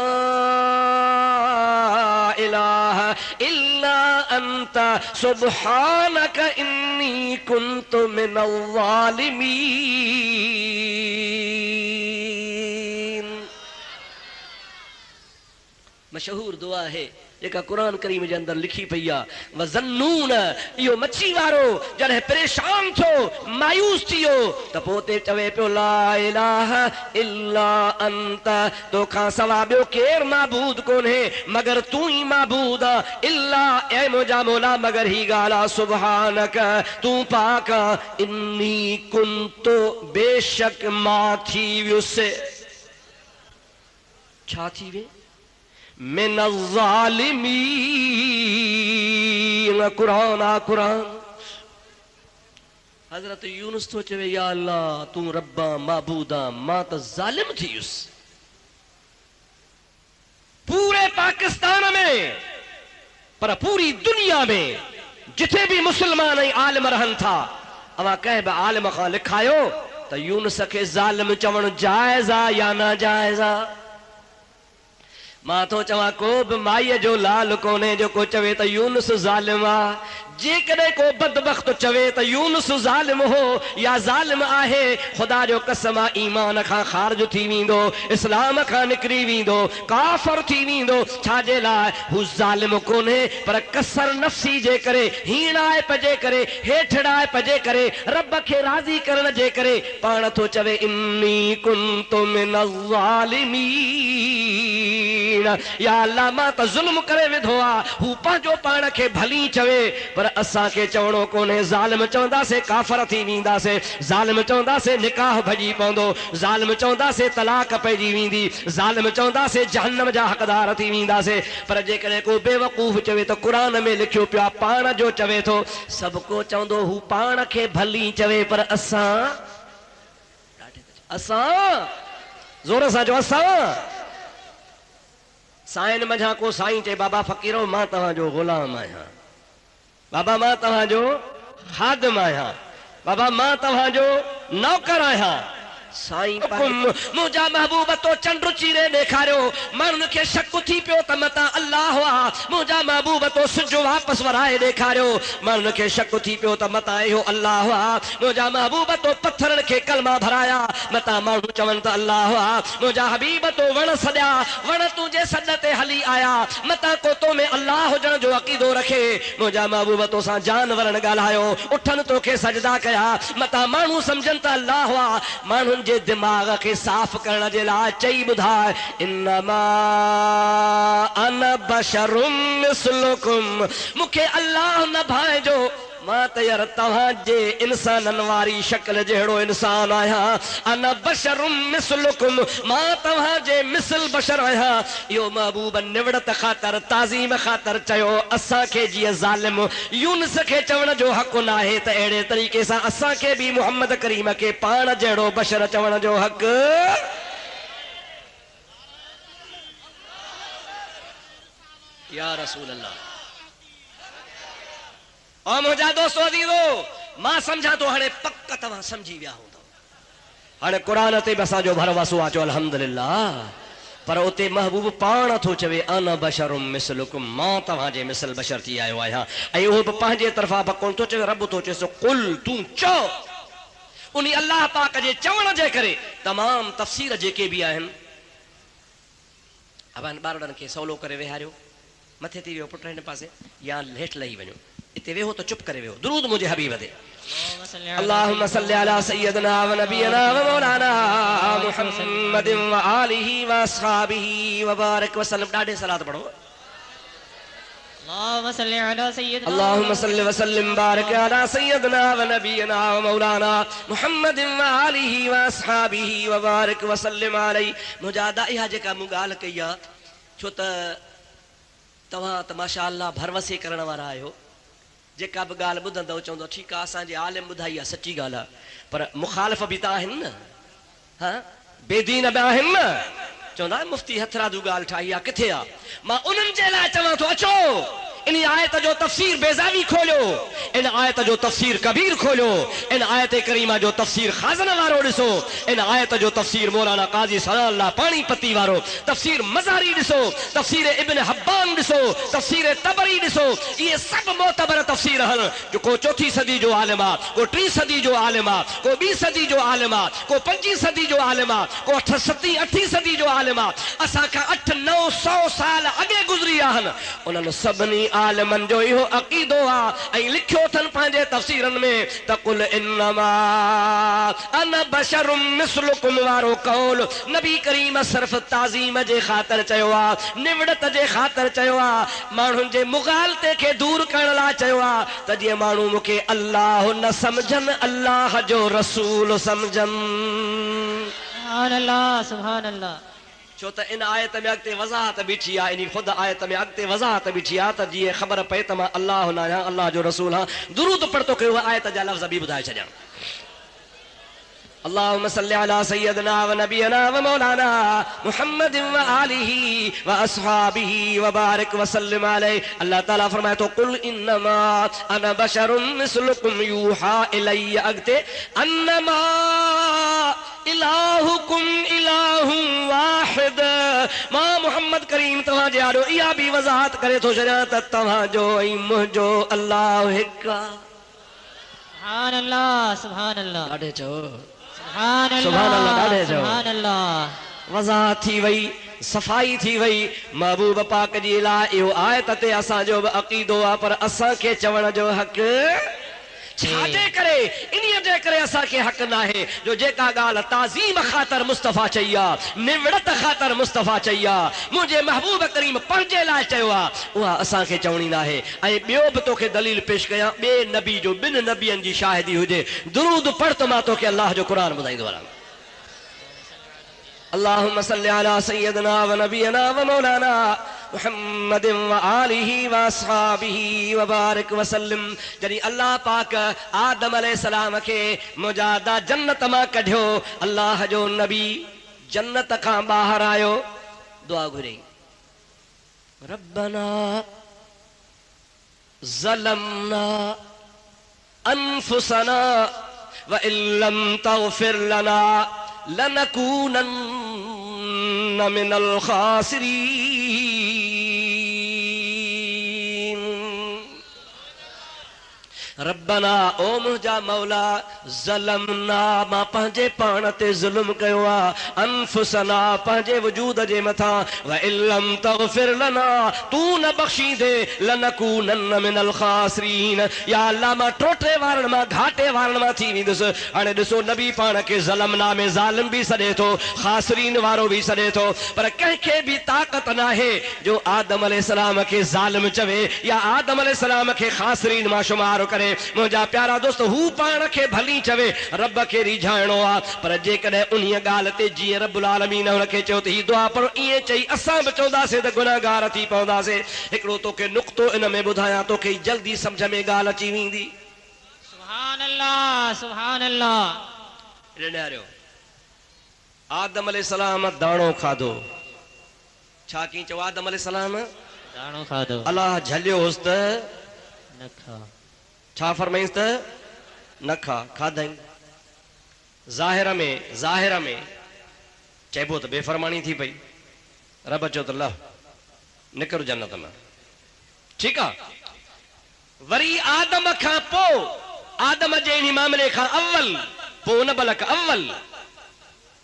इलाहा इल्ला अंत सुब्हानक इन्नी कुन्तु मिनल ज़ालिमीन। मशहूर दुआ है जेका कुरान करीम जे अंदर लिखी पई आहे। वज़न्नून इहो मच्छी वारो जॾहिं परेशान थियो, मायूस थी वियो त पोइ ते चवे पियो ला इलाहा इल्ला अंत, तोखां सवा ॿियो केरु माबूद कोन्हे मगर तूं ई माबूद आहे। इल्ला ऐ मुंहिंजा मौला मगर ही ॻाल्हि आहे सुब्हानक तूं पाक आहे। इन्नी कुंतो बेशक मां थी वियुसि, छा थी वे मिन ज़ालिमीन। कुरान आ कुरान। हज़रत यूनुस तो चवे या अल्लाह तूं रब्बा माबूदा मां त ज़ालिम थी वियुसि। पूरे पाकिस्तान में पर पूरी दुनिया में जिथे भी मुसलमान ऐं आलिम रहनि था, अवां कंहिं बि आलिम खां लिखायो त यूनुस खे ज़ालिम चवणु जाइज़ आहे या नाजाइज़ आहे। मां तो चवां को बि माईअ जो लाल कोन्हे जेको चवे त यूनुस ज़ालिम आहे। जेकॾहिं को बदबख्त चवे त यूनुस ज़ालिम हो या ज़ालिम आहे, ख़ुदा जो कसम आहे ईमान खां ख़ारिज थी वेंदो, इस्लाम खां निकिरी वेंदो, काफ़िर थी वेंदो। छाजे लाइ? हू ज़ालिम कोन्हे पर कसर नफ़्सी जे करे, हीणाए पजे करे, हेठड़ाए पजे करे, रब खे राज़ी करण जे करे पाण थो चवे इन्नी कुन्तु मिनज़ ज़ालिमीन। या अल्लाह मां त ज़ुल्म करे विधो आहे। हू पंहिंजो पाण खे भली चवे पर असांखे चवणो कोन्हे। ज़ालिम चवंदासीं काफ़र थी वेंदासीं, ज़ालिम चवंदासीं निकाह भॼी पवंदो, ज़ालिम चवंदासीं तलाक पइजी वेंदी, ज़ालिम चवंदासीं जहन्नम जा हक़दार थी वेंदासीं। पर जेकॾहिं को बेवकूफ़ चवे त क़ुरान में लिखियो पियो आहे पाण जो चवे थो, सभु को चवंदो हू पाण खे भली चवे पर असां ज़ोर सां चओ असां। साईं मझा को साईं चए बाबा फ़क़ीरो मां तव्हांजो ग़ुलाम आहियां, बाबा मां तव्हांजो ख़ादिम आहियां, बाबा मां तव्हांजो नौकर आहियां। साईं मुंहिंजा महबूब तो चंड चीरे ॾेखारियो, माण्हुनि खे शक थी पियो त मतां अल्लाह आहे। मुंहिंजा महबूब तो सिज वापसि वराए ॾेखारियो, माण्हुनि खे शक थी पियो त मतां इहो अल्लाह आहे। मुंहिंजा महबूब तो पत्थरनि खे कलमा भराया, मतां माण्हू चवनि त अल्लाह आहे। मुंहिंजा हबीब तो वण सॼा, वण तुंहिंजे सॾ ते हली आया, मतां को तो में अल्लाह हुजण जो अक़ीदो रखे। मुंहिंजा महबूब तोसां जानवरनि ॻाल्हायो, उठनि तोखे सजदा कया, मतां माण्हू सम्झनि त अल्लाह आहे। माण्हुनि जे दिमाग़ खे साफ़ करण जे लाइ चई ॿुधाए इन्नमा अना बशरुम मिसलुकुम। मूंखे अल्लाह न भाइजो, मां त यार तव्हांजे इंसानन वारी शक्ल जहिड़ो इंसान आहियां। अना बशरुम मिसलुकुम, मां तव्हांजे मिसल बशर आहियां। इहो महबूब निवड़त ख़ातिर ताज़ीम ख़ातिर चयो। असांखे जीअं ज़ालिम यूनुस खे चवण जो हक़ न आहे, त अहिड़े तरीक़े सां असांखे बि मुहम्मद करीम खे पाण जहिड़ो बशर चवण जो हक़। या रसूल अल्लाह। और मुंहिंजा दोस्तो अज़ीज़ो, मां सम्झां थो हाणे पक तव्हां सम्झी विया हूंदव। हाणे क़ुरान ते बि असांजो भरवसो आहे, चओ अल्हम्दुलिल्लाह। पर उते महबूब पाण थो चवे अना बशरुम मिसलुकुम, मां तव्हांजे मिसल बशर थी आयो आहियां। ऐं उहो बि पंहिंजे तरफ़ां बि कोन थो चवे, रब थो चएसि कुल, तूं चओ। उन अलाह पाक जे चवण जे करे तमाम तफ़सीर जेके बि आहिनि, अबान ॿारनि खे सवलो करे विहारियो, मथे थी वियो पुट हिन पासे या हेठि लही वञो, इते वेहो त चुप करे वेहो। दुरूद मुंहिंजे हबीब ते। अल्लाहुम्मा सल्ली अला सय्यदना व नबियना व मौलाना मुहम्मदिन व आलिहि व अस्हाबिहि व बारिक व सल्लम। ॾाढे सलात पढ़ो। अल्लाहुम्मा सल्ली अला सय्यदना, अल्लाहुम्मा सल्ली व सल्लिम बारिक अला सय्यदना व नबियना व मौलाना मुहम्मदिन व आलिहि व अस्हाबिहि व बारिक व सल्लिम अलैहि। मुजादा इहा जेका मूं ॻाल्हि कई आहे, छो त तव्हां त माशा अल्लाह भरवसे करण वारा आहियो। जेका बि ॻाल्हि ॿुधंदव चवंदव ठीकु आहे, असांजे आलिम ॿुधाई आहे, सची ॻाल्हि आहे। पर मुखालिफ़ बि त आहिनि न, हा बेदीन बि आहिनि न। चवंदा मुफ्ती हथरादू ॻाल्हि ठाही आहे, किथे आहे? मां उन्हनि जे लाइ चवां थो, अचो इन आयत जो तफ़सीर बेज़ावी खोलियो, इन आयत जो तफ़सीर कबीर खोलियो, इन आयत करीमा जो तफ़सीर खाज़न वारो ॾिसो, इन आयत जो तफ़सीर मौलाना काज़ी सनाउल्लाह पाणीपती वारो तफ़सीर मज़ारी ॾिसो, तफ़सीर इब्न हब्बान ॾिसो, तफ़सीर तबरी ॾिसो। इहे सभु मोतबर तफ़सीर आहिनि। जो को 4हीं सदी जो आलिम आहे, को 3 सदी जो आलिम आहे, को 2 सदी जो आलिम आहे, को 5 सदी जो आलिम आहे, को 8 सदी जो आलिम आहे। असांखां 800-900 साल अॻे गुज़री आहिनि। उन्हनि सभिनी आलिमन जो इहो अक़ीदो आहे ऐं लिखियो अथनि पंहिंजे तफ़सीरनि में त कुल इन्नमा अना बशरुम मिसलुकुम वारो कौल नबी करीम सिर्फ़ ताज़ीम जे ख़ातिर चयो आहे, निवड़त जे ख़ातिर चयो आहे, माण्हुनि जे मुग़ालते खे दूर करण लाइ चयो आहे, त जीअं माण्हू मूंखे अल्लाह न सम्झनि, अल्लाह जो रसूल सम्झनि। सुभान अल्लाह, सुभान अल्लाह। छो त इन आयत में अॻिते वज़ाहत बीठी आहे, इन ख़ुदि आयत में अॻिते वज़ाहत बीठी आहे, त जीअं ख़बर पए त मां अल्लाह न आहियां, अल्लाह जो रसूल आहियां। दुरूद पढ़तो कयो, आयत जा लफ़्ज़ बि ॿुधाए छॾियां। अल्लाहुम्मा सल्ली अला सय्यदना व नबियना व मौलाना मुहम्मदिन व आलिहि व अस्हाबिहि व बारिक व सल्लिम अलैहि। अल्लाह ताला फरमाए तो कुल इन्नमा अना बशरुम मिसलुकुम यूहा इलैय, अॻिते अन्नमा इलाहुकुम इलाहुम वाहिद। मां मोहम्मद करीम तव्हांजे आॾो इहा बि वज़ाहत करे थो छॾियां त तव्हांजो ऐं मुंहिंजो अल्लाह हिकु आहे। सुभान अल्लाह, सुभान अल्लाह। ॾाढे चओ सुभान सुभान अल्लाह, ॾाढे अल्लाह, चओ। सुभान अल्लाह। वज़ाहत थी वई, सफ़ाई थी वई। महबूब पाक जी लाइ इहो आयत ते असांजो बि अक़ीदो आहे, पर असांखे चवण जो हक़ छाजे करे? इन्हीअ जे करे असांखे हक़ न आहे जो जेका ॻाल्हि ताज़ीम ख़ातिर मुस्तफ़ा चई आहे, निवड़त ख़ातिर मुस्तफ़ा चई आहे, मुंहिंजे महबूब करीम पंहिंजे लाइ चयो आहे, उहा असांखे चवणी न आहे। ऐं ॿियो बि तोखे दलील पेश कयां, ॿिए नबी जो, 2 नबियनि जी शाहिदी हुजे। दुरूद पढ़ त मां तोखे अल्लाह जो क़ुरान ॿुधाईंदो वञां। अल्लाहुम्मा सल्ली अला सय्यदना व नबियना व मौलाना मुहम्मदिन व आलिहि व अस्हाबिहि व बारिक व सल्लिम। जॾहिं अल्लाह पाक आदम अलैहिस्सलाम खे मुजादा जन्नत मां कढियो, अल्लाह जो नबी जन्नत खां ॿाहिरि आयो, दुआ घुरी, रब्बना ज़लमना अनफुसना व इल्लम तग़फिर लना लनकूनन्न मिनल खासिरीन। रब्बना ओ मुंहिंजा मौला ज़लमना, मां पंहिंजे पाण ते ज़ुल्म कयो आहे, अनफुसना पंहिंजे वजूद जे मथां, व इल्लम तग़फिर लना तू न बख़्शींदे, लनकूनन्न मिनल खासिरीन। या अल्लाह मां टोटे वारनि मां, घाटे वारनि मां थी वेंदुसि। हाणे ॾिसो नबी पाण खे ज़लमना में ज़ालिम बि सॾे थो, खासिरीन वारो बि सॾे थो, पर कंहिंखे बि ताक़त न आहे जो आदम अलैहिस्सलाम खे ज़ालिम चवे या आदम अलैहिस्सलाम खे खासिरीन मां शुमार करे करे मुंहिंजा प्यारा दोस्त हू पाण खे भली चवे रब खे रिझाइणो आहे पर जेकॾहिं उन ॻाल्हि ते जीअं रब्बुल आलमीन हुनखे चयो त हीअ दुआ पर ईअं चई असां बि चवंदासीं त गुनाहगार थी पवंदासीं। हिकिड़ो तोखे नुक़्तो इन में ॿुधायां तोखे जल्दी सम्झ में ॻाल्हि अची वेंदी। सुभान अल्लाह सुभान अल्लाह। ॾियारियो आदम अलैहिस्सलाम दाणो खाधो छा की चयो आदम अलैहिस्सलाम दाणो खाधो अलाह झलियो हुस त न खा छा फरमाइंस त न खा खाधई। ज़ाहिर में चइबो त बेफ़रमानी थी पई रब चयो त लह निकिर जन्नत मां ठीकु आहे। वरी आदम खां पोइ आदम जे इन मामले खां अव्वल पोइ उन बलक अव्वल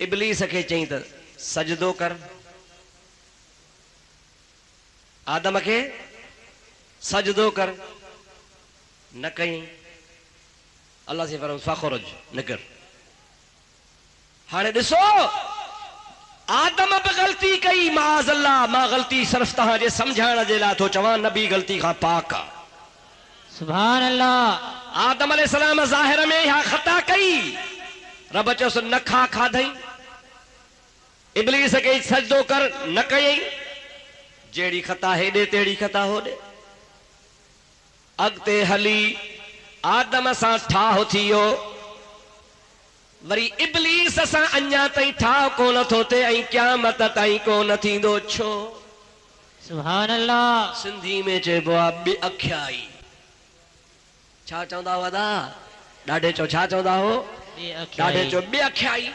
इब्लीस खे चई त सजदो कर। आदम खे सजदो कर न कई अल्लाह से फरमायो फखरुज निकर। हाणे ॾिसो आदम बि ग़लती कई माज़ अल्लाह मां ग़लती सिर्फ़ तव्हां जे सम्झाइण जे लाइ थो चवां नबी ग़लती खां पाक आहे। सुभान अल्लाह। आदम अलैहिस्सलाम ज़ाहिर में इहा ख़ता कई रब चयोसि न खा खाधई इब्लीस खे सजदो कर न कयई जहिड़ी ख़ता हेॾे तहिड़ी ख़ता होॾे। अॻिते हली आदम सां ठाह थी वियो वरी इब्लीस सां अञा ताईं ठाह कोन थो थिए ऐं क़यामत ताईं कोन थींदो छो। सुभान अल्लाह। सिंधी में चइबो आहे बेअख्याई। छा चवंदा हुआ दा ॾाढे चओ छा चवंदा हो ॾाढे चओ बेअख्याई।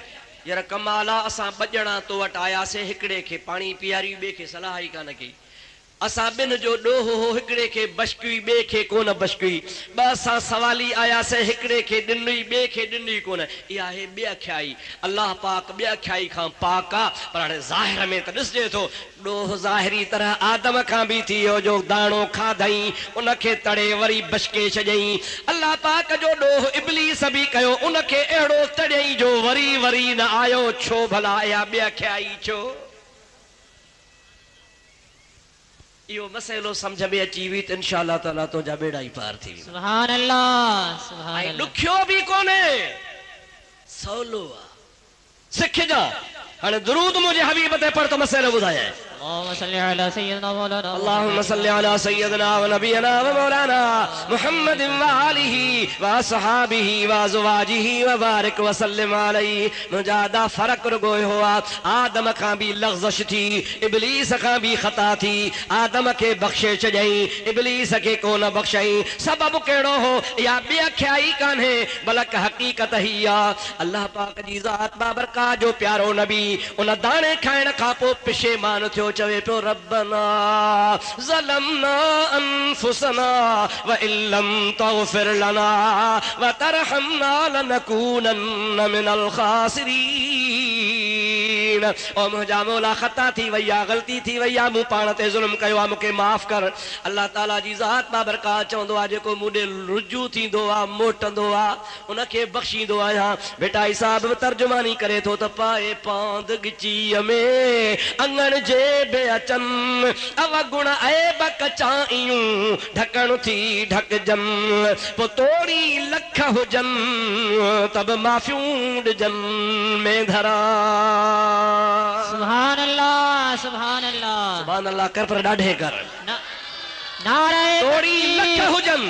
यार कमाल आहे असां ॿ ॼणा तो वटि आयासीं हिकिड़े खे पाणी पीआरी ॿिए खे सलाह ई कान कई असां ॿिनि जो ॾोहो हो हिकिड़े खे बशकुई ॿिए खे कोन बशकुई ॿ असां सवाली आयासीं हिकिड़े खे ॾिनी ॿिए खे ॾिनी कोन इहा आहे बेअख्याई। अलाह पाक बेअख्याई खां पाक आहे पर हाणे ज़ाहिर में त ॾिसजे थो ॾोह ज़ाहिरी तरह आदम खां बि थी वियो जो दाणो खाधई उनखे तड़े वरी बशके छॾियईं। अलाह पाक जो ॾोह इब्लीस बि कयो उनखे अहिड़ो तड़ियईं जो वरी वरी न आयो छो भला इहा बेअख्याई छो। इहो मसइलो सम्झ में अची वई त इंशा अल्लाह ताला तुंहिंजा बेड़ा ई पार थी वेंदा। सुभान अल्लाह सुभान ऐं अल्लाह। ॾुखियो बि कोन्हे सवलो आहे सिखजा। हाणे दुरूद मुंहिंजे हबीब ते पढ़ त मसइलो ॿुधायां। اللهم صل على سيدنا مولانا اللهم صل على سيدنا ونبينا ومولانا محمد وآله وصحابه وازواجه وبارك وسلم عليه। मुंहिंजा फर्क रुगो हुआ आदम खां बि लग़्ज़श थी इब्लीस खां बि ख़ता थी आदम खे बख़्शे छॾियईं इब्लीस खे कोन बख़्शई। सबबु कहिड़ो हो या बेअख्याई कान्हे बल्कि हक़ीक़त ही आहे अल्लाह पाक जी ज़ात बाबरकात जो प्यारो नबी उन दाणे खाइण खां पोइ पिशेमान थियो चवे पियो रब्बना ज़लमना अनफुसना व इल्लम तग़फिर लना व तरहमना लनकूनन्न मिनल ख़ासिरीन। ओ मुंहिंजा मौला ख़ता थी वई आहे ग़लती थी वई आहे मूं पाण ते ज़ुल्म कयो आहे मूंखे माफ़ कर। अल्लाह ताला जी ज़ात बाबरकात चवंदो आहे जेको मूं ॾे रुजू थींदो आहे मोटंदो आहे उनखे बख़्शींदो आहियां। बेटा हिसाब तर्जुमानी करे थो त पाए पांद गिचीअ में अंगण जे बेअचन अवगुण ऐब कचाइयूं ढकण थी ढकजन पो तोड़ी लख हुजन तब माफ़ियूं ॾिजन में धरा। सुभान अल्लाह सुभान अल्लाह सुभान अल्लाह कर पर ॾाढे कर नारे तोड़ी लख हुजन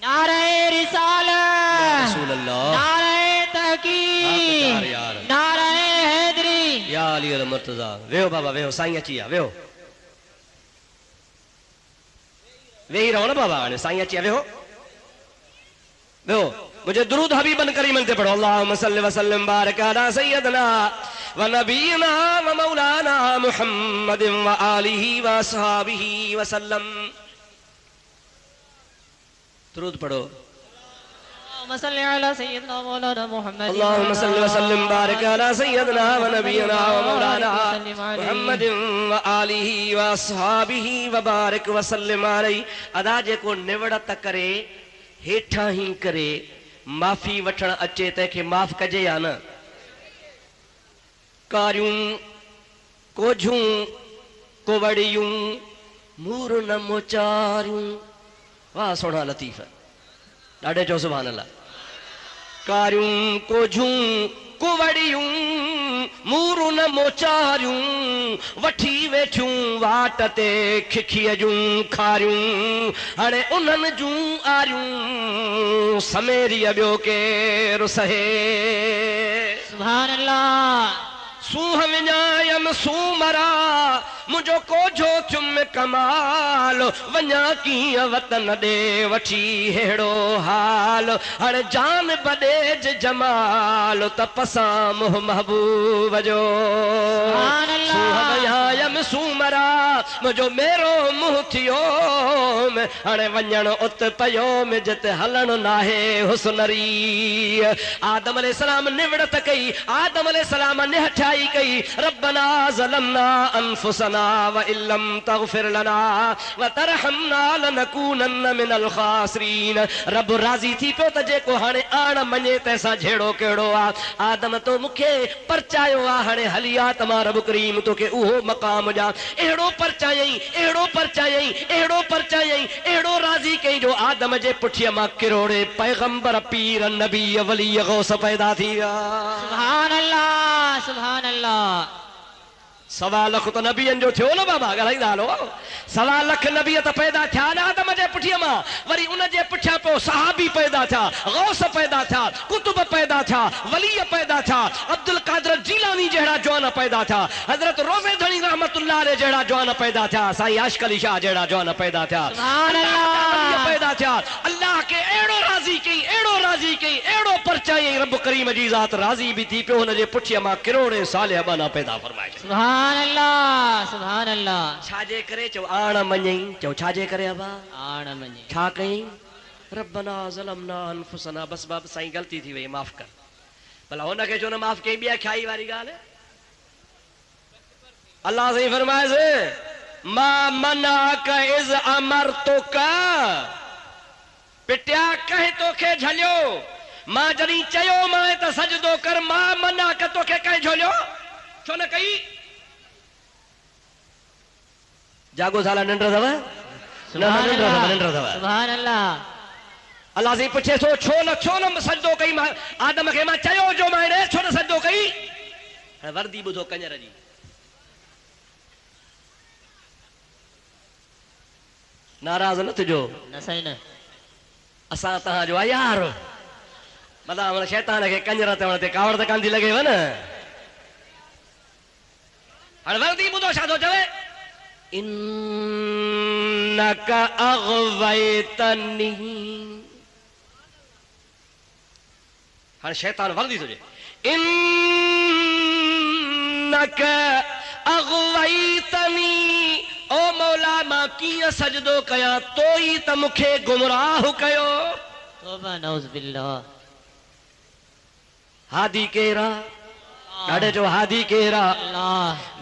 नारे रिसालत रसूल अल्लाह नारे तहकीक यार नारे हैदरी या अली अल मुर्तजा। वेहो बाबा वेहो साईं अची विया वेहो वेही रहो न बाबा हाणे साईं अची विया वेहो वेहो मुझे दुरूद हबीबन करीमन ते पढ़ो अल्लाहुम्मा सल्लि व सल्लिम बारिक अला सय्यदना व नबीना व मौलाना मुहम्मदिन व आलिहि व असहाबिहि व सल्लम। दुरूद पढ़ो اللهم صل على سيدنا مولانا محمد اللهم صل وسلم بارك على سيدنا ونبينا ومولانا محمد وآله وأصحابه وبارك وسلم عليه। अदा जेको निवड़त करे हेठा ही करे माफ़ी वठण अचे तंहिंखे माफ़ कजे या न। कारियूं कोझूं कोवड़ियूं मूर न मोचारियूं वाह सोना लतीफ़ ॾाढे चो सुभान अल्लाह। कारियूं कोझूं कुवड़ियूं मूरू न मोचारियूं वठी वेठियूं वाट ते खिखीअ जूं खारियूं हाणे उन्हनि जूं आरियूं समेरीअ ॿियो केरु सहे। सुभान अल्लाह। सूह विञायम सूमरा मुंहिंजो कोझो चुम कमाल वञा कीअं वतन ॾे वठी हेड़ो हाल हाणे जान बॾेज जमाल त पसां मुह महबूब जो। सूह विञायम सूमरा मुंहिंजो मेरो मुंहुं थियो हाणे वञण उत पियो जिते हलण नाहे हुस्नरी। आदम अलैहिस्सलाम निवड़त कई, आदम अलैहिस्सलाम निहठाई कई, रब्बना ज़लमना अनफुसना व इल्लम तग़फिर लना व तरहमना लनकूनन्न मिनल ख़ासिरीन। रब राज़ी थी पियो त जेको हाणे आण मञे तंहिंसां झेड़ो कहिड़ो आहे। आदम तो मूंखे परचायो आहे, हाणे हली आ त मां रब करीम तोखे उहो मक़ाम ॾियां। अहिड़ो परचायई, अहिड़ो परचायई, अहिड़ो परचायई, अहिड़ो राज़ी कई जो आदम जे पुठीअ मां किरोड़े पैगंबर पीर नबी वली गौस पैदा थी विया। सुभान अल्लाह, सुभान अल्लाह। 1.25 लख तो नबियन जो थियो न बाबा ॻाल्हाईंदा हलो। 1.25 लख नबी त पैदा थिया न आदम जे पुठीअ मां, वरी उन जे पुठियां पोइ सहाबी पैदा थिया, गौस पैदा थिया, कुतुब पैदा थिया, वली पैदा थिया, अब्दुल कादिर जीलानी जहिड़ा जवान पैदा थिया, हज़रत रोज़ेधणी रहमतुल्लाह अलैह जहिड़ा जवान पैदा थिया, साईं आशिक़ अली शाह जहिड़ा जवान पैदा थिया, पैदा थिया। अल्लाह के अहिड़ो राज़ी कई, अहिड़ो राज़ी कई, अहिड़ो परचायई रब करीम जी ज़ात राज़ी बि थी पियो हुन जे पुठीअ मां किरोड़े साले बाना पैदा फरमाए। सुभान अल्लाह, सुभान अल्लाह। छाजे करे चओ आण मञई, चओ छाजे करे अबा आण मञई, छा कई रब्बना ज़लमना अनफुसना, बस बाब साईं गलती थी वई माफ़ कर। भला हुनखे छो न माफ़ कई, ॿिया ख्याई वारी ॻाल्हि। अल्लाह साईं फरमाए मा मनाक इज़ अमरतुका, पिटिया कंहिं तोखे झलियो, मां जॾहिं चयो मां त सजदो कर, मां मनाक तोखे कंहिं झलियो छो न कई। जागो साला निंड अथव निंड अथव। सुभान अल्लाह। अल्लाह से पुछे थो छो न सजदो कई, मां आदम खे मां चयो जो मां छो न सजदो कई। हाणे वर्दी ॿुधो कंजर जी, नाराज़ न थिजो, न सही न, असां तव्हांजो आहे यार। मतिलबु शैतान खे कंजर चवण ते कावड़ त कान थी लॻेव न। हाणे वर्दी ॿुधो छा थो चवे, इन्नका अग़वैतनी। हाणे शैतान वर्दी थो चए, इन्नका अग़वैतनी, ओ मौला मां कीअं सजदो कयां, तो ई त मूंखे गुमराह कयो। तौबा नऊज़ बिल्लाह। हादी केरा, ॾाढे जो हादी केरा,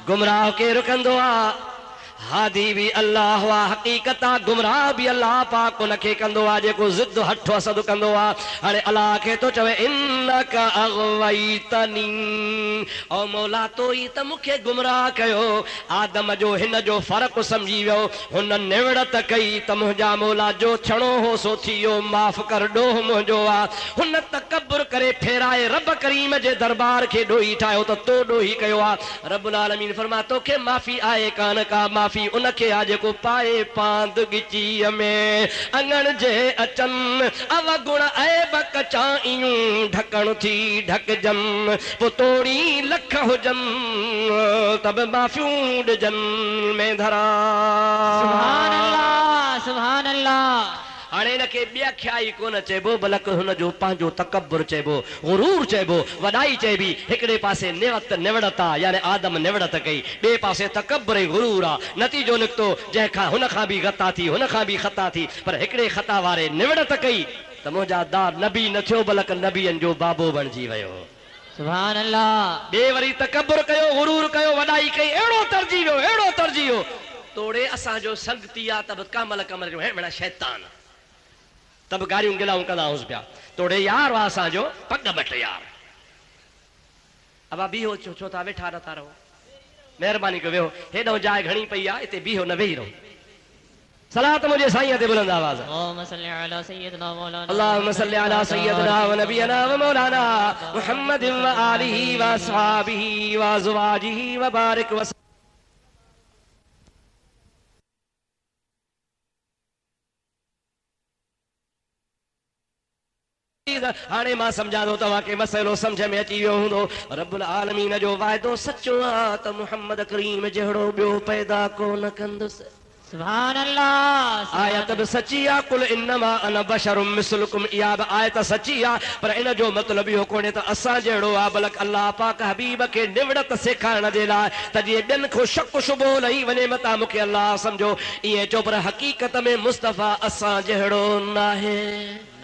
गुमराह केरु कंदो आहे। हादी भी अल्लाह वा, हकीकत गुमराह भी अल्लाह पाक उनखे कंदो आहे जेको ज़िद हठ असद कंदो आहे। हाणे अल्लाह खे तो चवे इन्नका अग़वैतनी, ओ मौला तो ई त मूंखे गुमराह कयो। आदम जो हिन जो फ़र्क़ु सम्झी वियो, हुन निवड़त कई त मुंहिंजा मौला जो छणो हो सो थियो, माफ़ कर ॾोह मुंहिंजो आहे। हुन तकब्बुर करे फेराए रब करीम जे दरबार खे ॾोही ठाहियो त तो ॾोही कयो आहे। रब्बुल आलमीन फरमा तोखे माफ़ी आहे कान का, माफ़ी उनखे आ जेको पाए पांद गिचीअ में अंगण जे अचन अवगुण ऐब कचाइयूं ढकण थी ढकजम पुतोड़ी लख हुजन तब माफ़ियूं ॾिजन में धरा। सुभान अल्लाह, सुभान अल्लाह। हाणे हिनखे ॿियाख्याई कोन चइबो, बल्कि हुनजो पंहिंजो तकब्बुर चइबो, गुरूर चइबो, वॾाई चइबी। हिकिड़े पासे निवड़त आहे, यानी आदम निवड़त कई, ॿिए पासे तकब्बुर ऐं गुरूर आहे। नतीजो निकितो जंहिंखां हुनखां बि गता थी, हुनखां बि ख़ता थी, पर हिकिड़े ख़ता वारे निवड़त कई त मुंहिंजा दार नबी न थियो, बल्कि नबियनि जो बाबो बणिजी वियो। सुभान अल्लाह। ॿिए वरी तकब्बुर कयो, गुरूर कयो, वॾाई कई, अहिड़ो तरजी वियो, अहिड़ो तरजी वियो। तोड़े असांजो संगती आहे त कामल कमल जो हेड़ा शैतान तब गारियूं गिलाऊं कंदा हुउसि पिया। तोड़े यार हुआ असांजो पग बट यार। अब बीहो छो था वेठा नथा रहो, महिरबानी कयो वेहो, हेॾो जाइ घणी पई आहे, हिते बीहो न वेही रहो। सलात मुझे साईं ते बुलंद आवाज اللهم صل على سيدنا مولانا اللهم صل على سيدنا ونبينا ومولانا محمد وآله وأصحابه وأزواجه وبارك وسلم हाणे मां समझा थो तव्हांखे मसइलो सम्झ में अची वियो हूंदो रब्बुल आलमीन जो वाइदो सचो आहे त मुहम्मद करीम जहिड़ो ॿियो पैदा कोन कंदुसि सुभान अल्लाह आयत बि सची आहे कुल इन्नमा अना बशरुम मिसलुकुम इहा बि आयत सची आहे पर इन जो मतिलबु इहो कोन्हे त असां जहिड़ो आहे बल्कि अलाह पाक हबीब खे निवड़त सेखारण जे लाइ त जीअं ॿियनि खां शक शुबो लही वञे मता मूंखे अलाह सम्झो ईअं चओ पर हक़ीक़त में मुस्तफ़ा असां जहिड़ो नाहे